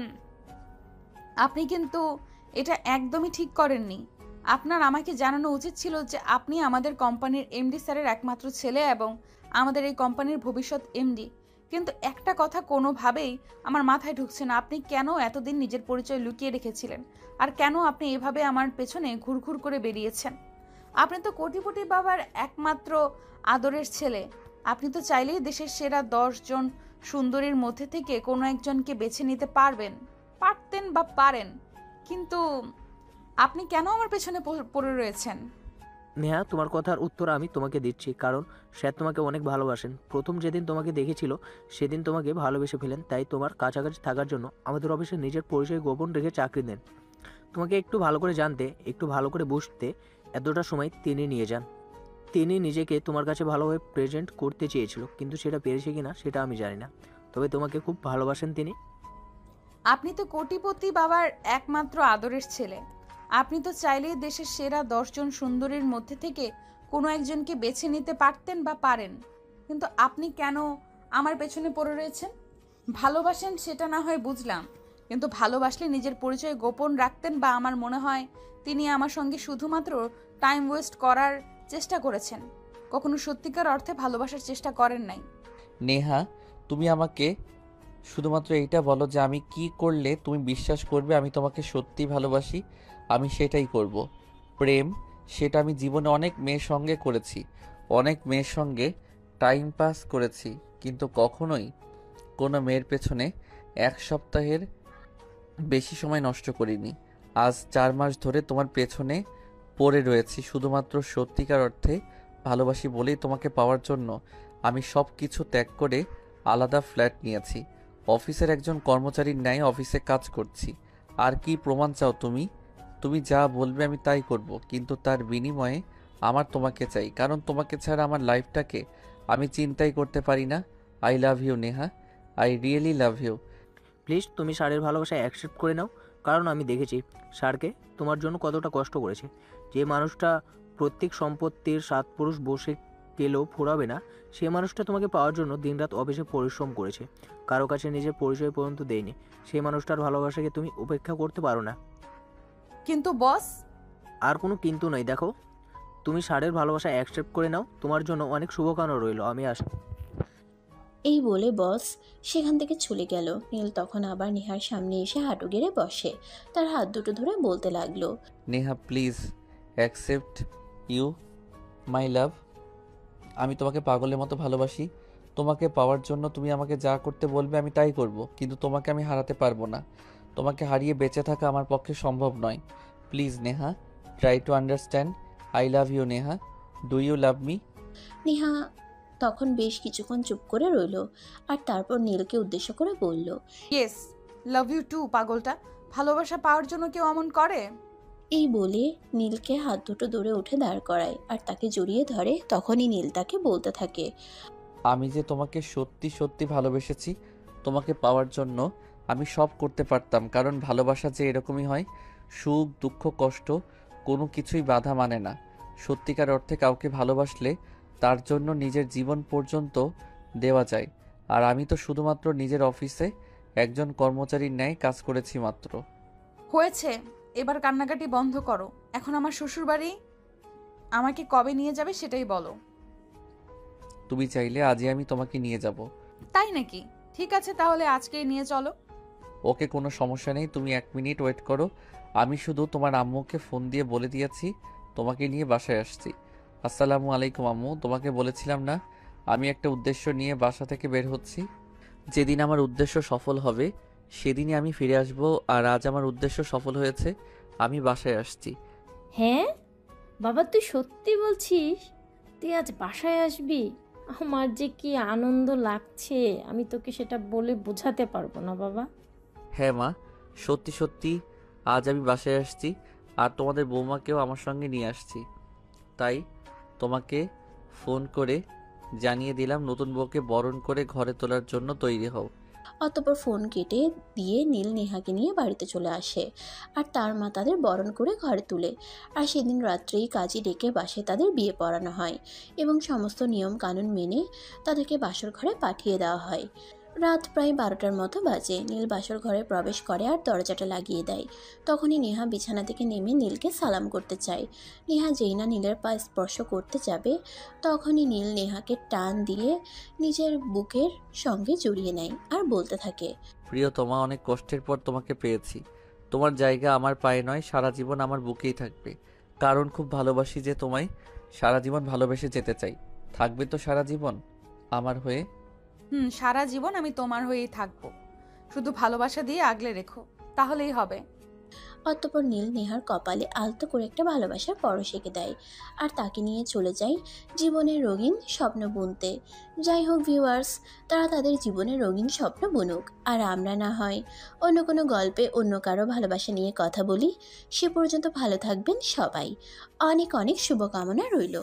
আপনি কিন্তু এটা একদমই ঠিক করেননি। আপনার আমাকে জানানো উচিত ছিল যে আপনি আমাদের কোম্পানির এমডি স্যারের একমাত্র ছেলে এবং আমাদের এই কোম্পানির ভবিষ্যৎ এমডি। কিন্তু একটা কথা কোনোভাবেই আমার মাথায় ঢুকছে না, আপনি কেন এতদিন নিজের পরিচয় লুকিয়ে রেখেছিলেন, আর কেন আপনি এভাবে আমার পেছনে ঘুরঘুর করে বেরিয়েছেন। আপনি তো কোটিপতি বাবার একমাত্র আদরের ছেলে। আপনি তো চাইলেই দেশের সেরা 10 জন সুন্দরীর মধ্যে থেকে কোনো একজনকে বেছে নিতে পারতেন বা পারেন, কিন্তু আপনি কেন আমার পেছনে পড়ে রয়েছেন? নেহা, তোমার কথার উত্তর আমি তোমাকে দিচ্ছি, কারণ স্যার তোমাকে অনেক ভালোবাসেন। প্রথম যেদিন তোমাকে দেখেছিল সেদিন তোমাকে ভালোবেসে ফেলেন, তাই তোমার কাছাকাছি থাকার জন্য আমাদের অফিসে নিজের পরিচয় গোপন রেখে চাকরি দেন। তোমাকে একটু ভালো করে জানতে, একটু ভালো করে বুঝতে এতটা সময় তিনি নিয়ে যান। তিনি নিজেকে তোমার কাছে ভালোভাবে প্রেজেন্ট করতে চেয়েছিল, কিন্তু সেটা পেরেছে কিনা সেটা আমি জানি না, তবে তোমাকে খুব ভালোবাসেন তিনি। আপনি তো কোটিপতি বাবার একমাত্র আদরের ছেলে। আপনি তো চাইলেই দেশের সেরা 10 জন সুন্দরীর মধ্যে থেকে কোনো একজনকে বেছে নিতে পারতেন বা পারেন, কিন্তু আপনি কেন আমার পেছনে পড়ে রয়েছেন? ভালোবাসেন সেটা না হয় বুঝলাম, কিন্তু ভালোবাসলে নিজের পরিচয় গোপন রাখতেন, বা আমার মনে হয় তিনি আমার সঙ্গে শুধুমাত্র টাইম ওয়েস্ট করার চেষ্টা করেছেন, কখনো সত্যিকার অর্থে ভালোবাসার চেষ্টা করেন নাই। নেহা, তুমি আমাকে শুধুমাত্র এইটা বলো যে আমি কি করলে তুমি বিশ্বাস করবে আমি তোমাকে সত্যি ভালোবাসি। আমি সেটাই করব। প্রেম, সেটা আমি জীবনে অনেক মেয়ের সঙ্গে করেছি, অনেক মেয়ের সঙ্গে টাইম পাস করেছি, কিন্তু কখনোই কোনো মেয়ের পেছনে 1 সপ্তাহের বেশি সময় নষ্ট করিনি। আজ 4 মাস ধরে তোমার পেছনে পড়ে রয়েছি শুধুমাত্র সত্যিকার অর্থে ভালোবাসি বলেই তোমাকে পাওয়ার জন্য আমি সব কিছু ত্যাগ করে আলাদা ফ্ল্যাট নিয়েছি। অফিসের একজন কর্মচারীর ন্যায় অফিসে কাজ করছি। আর কি প্রমাণ চাও তুমি? তুমি যা বলবে আমি তাই করব, কিন্তু তার বিনিময়ে আমার তোমাকে চাই, কারণ তোমাকে ছাড়া আমার লাইফটাকে আমি চিন্তাই করতে পারি না। I love you Neha, I really love you. Please তুমি স্যারের ভালোবাসা অ্যাকসেপ্ট করে নাও, কারণ আমি দেখেছি স্যারকে তোমার জন্য কতটা কষ্ট করেছে। যে মানুষটা প্রত্যেক সম্পত্তির 7 পুরুষ বসে গেলেও ফুরাবে না, সেই মানুষটা তোমাকে পাওয়ার জন্য দিনরাত অফিসে পরিশ্রম করেছে, কারো কাছে নিজের পরিচয় পর্যন্ত দেয়নি। সেই মানুষটার ভালোবাসাকে তুমি উপেক্ষা করতে পারো না। কিন্তু বস, আর কোনো কিন্তু নয়। দেখো, তুমি স্যারের ভালোবাসা অ্যাকসেপ্ট করে নাও, তোমার জন্য অনেক শুভকামনা রইল। আমি এই বলে বস সেখান থেকে চলে গেল। নীল তখন আবার নেহার সামনে এসে হাঁটু গেড়ে বসে, তার হাত দুটো ধরে বলতে লাগলো, Neha please accept you my love. আমি তোমাকে পাগলের মতো ভালোবাসি। তোমাকে পাওয়ার জন্য তুমি আমাকে যা করতে বলবে আমি তাই করব, কিন্তু তোমাকে আমি হারাতে পারবো না। তোমাকে হারিয়ে বেঁচে থাকা আমার পক্ষে সম্ভব নয়। Please Neha, try to understand. I love you Neha, do you love me? Neha তখন বেশ কিছুক্ষণ চুপ করে রইল, আর তারপর নীলকে উদ্দেশ্য করে বলল, ইয়েস, লাভ ইউ টু। পাগলটা, ভালোবাসা পাওয়ার জন্য কেউ এমন করে? এই বলে নীলকে হাত দুটো দূরে উঠে দাঁড় করায় আর তাকে জড়িয়ে ধরে। তখনই নীল তাকে বলতে থাকে, আমি যে তোমাকে সত্যি সত্যি ভালোবেসেছি। তোমাকে পাওয়ার জন্য আমি সব করতে পারতাম, কারণ ভালোবাসা যে এরকমই হয়। সুখ দুঃখ কষ্ট কোনো কিছুই বাধা মানে না। সত্যিকার অর্থে কাউকে ভালোবাসলে তার জন্য নিজের জীবন পর্যন্ত দেওয়া যায়। আর আমি তো শুধুমাত্র নিজের অফিসে একজন কর্মচারীর ন্যায় কাজ করেছি মাত্র। হয়েছে, এবার কান্নাকাটি বন্ধ করো। এখন আমার শ্বশুর বাড়ি আমাকে কবে নিয়ে যাবে সেটাই বলো। তুমি চাইলে আজই আমি তোমাকে নিয়ে যাব। তাই নাকি? ঠিক আছে, তাহলে আজকেই নিয়ে চলো। ওকে, কোনো সমস্যা নেই, তুমি 1 মিনিট ওয়েট করো। আমি শুধু তোমার আম্মুকে ফোন দিয়ে বলে দিয়েছি তোমাকে নিয়ে বাসায় আসছি। আসসালামু আলাইকুম আম্মু, তোমাকে বলেছিলাম না আমি একটা উদ্দেশ্য নিয়ে বাসা থেকে বের হচ্ছি। যেদিন আমার উদ্দেশ্য সফল হবে সেদিনই আমি ফিরে আসব। আর আজ আমার উদ্দেশ্য সফল হয়েছে, আমি বাসায় আসছি। হ্যাঁ বাবা, তুই সত্যি বলছিস? তুই আজ বাসায় আসবি? আমার যে কি আনন্দ লাগছে, আমি তোকে সেটা বলে বোঝাতে পারবো না বাবা। হ্যাঁ মা, সত্যি সত্যি আজ আমি বাসায় আসছি, আর তোমাদের বৌমাকেও আমার সঙ্গে নিয়ে আসছি। তাই তোমাকে ফোন করে জানিয়ে দিলাম নতুন বউকে বরণ করে ঘরে তোলার জন্য তৈরি হও। অতঃপর ফোন কেটে দিয়ে নীল নেহাকে নিয়ে বাড়িতে চলে আসে, আর তার মা তাদের বরণ করে ঘরে তুলে। আর সেদিন রাত্রেই কাজী ডেকে বাসায় তাদের বিয়ে পড়ানো হয় এবং সমস্ত নিয়ম কানুন মেনে তাদেরকে বাসর ঘরে পাঠিয়ে দেওয়া হয়। রাত প্রায় 12টার মতো বাজে। নীল বাসর ঘরে প্রবেশ করে আর দরজাটা লাগিয়ে দেয়। তখনই নেহা বিছানা থেকে নেমে নীলকে সালাম করতে চায়। নেহা যেই না নীলের পা স্পর্শ করতে যাবে, তখনই নীল নেহাকে টান দিয়ে নিজের বুকের সঙ্গে জড়িয়ে নেয় আর বলতে থাকে, প্রিয়তমা, অনেক কষ্টের পর তোমাকে পেয়েছি। তোমার জায়গা আমার পায়ে নয়, সারা জীবন আমার বুকেই থাকবে। কারণ খুব ভালোবাসি যে তোমায়, সারা জীবন ভালোবেসে যেতে চাই। থাকবে তো সারা জীবন আমার হয়ে? সারা জীবন আমি তোমার হয়েই থাকবো। শুধু ভালোবাসা দিয়ে আগলে রেখো, তাহলেই হবে। অতঃপর নীল নেহার কপালে আলতো করে একটা ভালোবাসার পরশ এঁকে দেয় আর তাকে নিয়ে চলে যায় জীবনের রঙিন স্বপ্ন বুনতে। যাই হোক ভিউয়ার্স, তারা তাদের জীবনের রঙিন স্বপ্ন বুনুক, আর আমরা না হয় অন্য কোনো গল্পে অন্য কারো ভালোবাসা নিয়ে কথা বলি। সে পর্যন্ত ভালো থাকবেন সবাই। অনেক অনেক শুভকামনা রইল।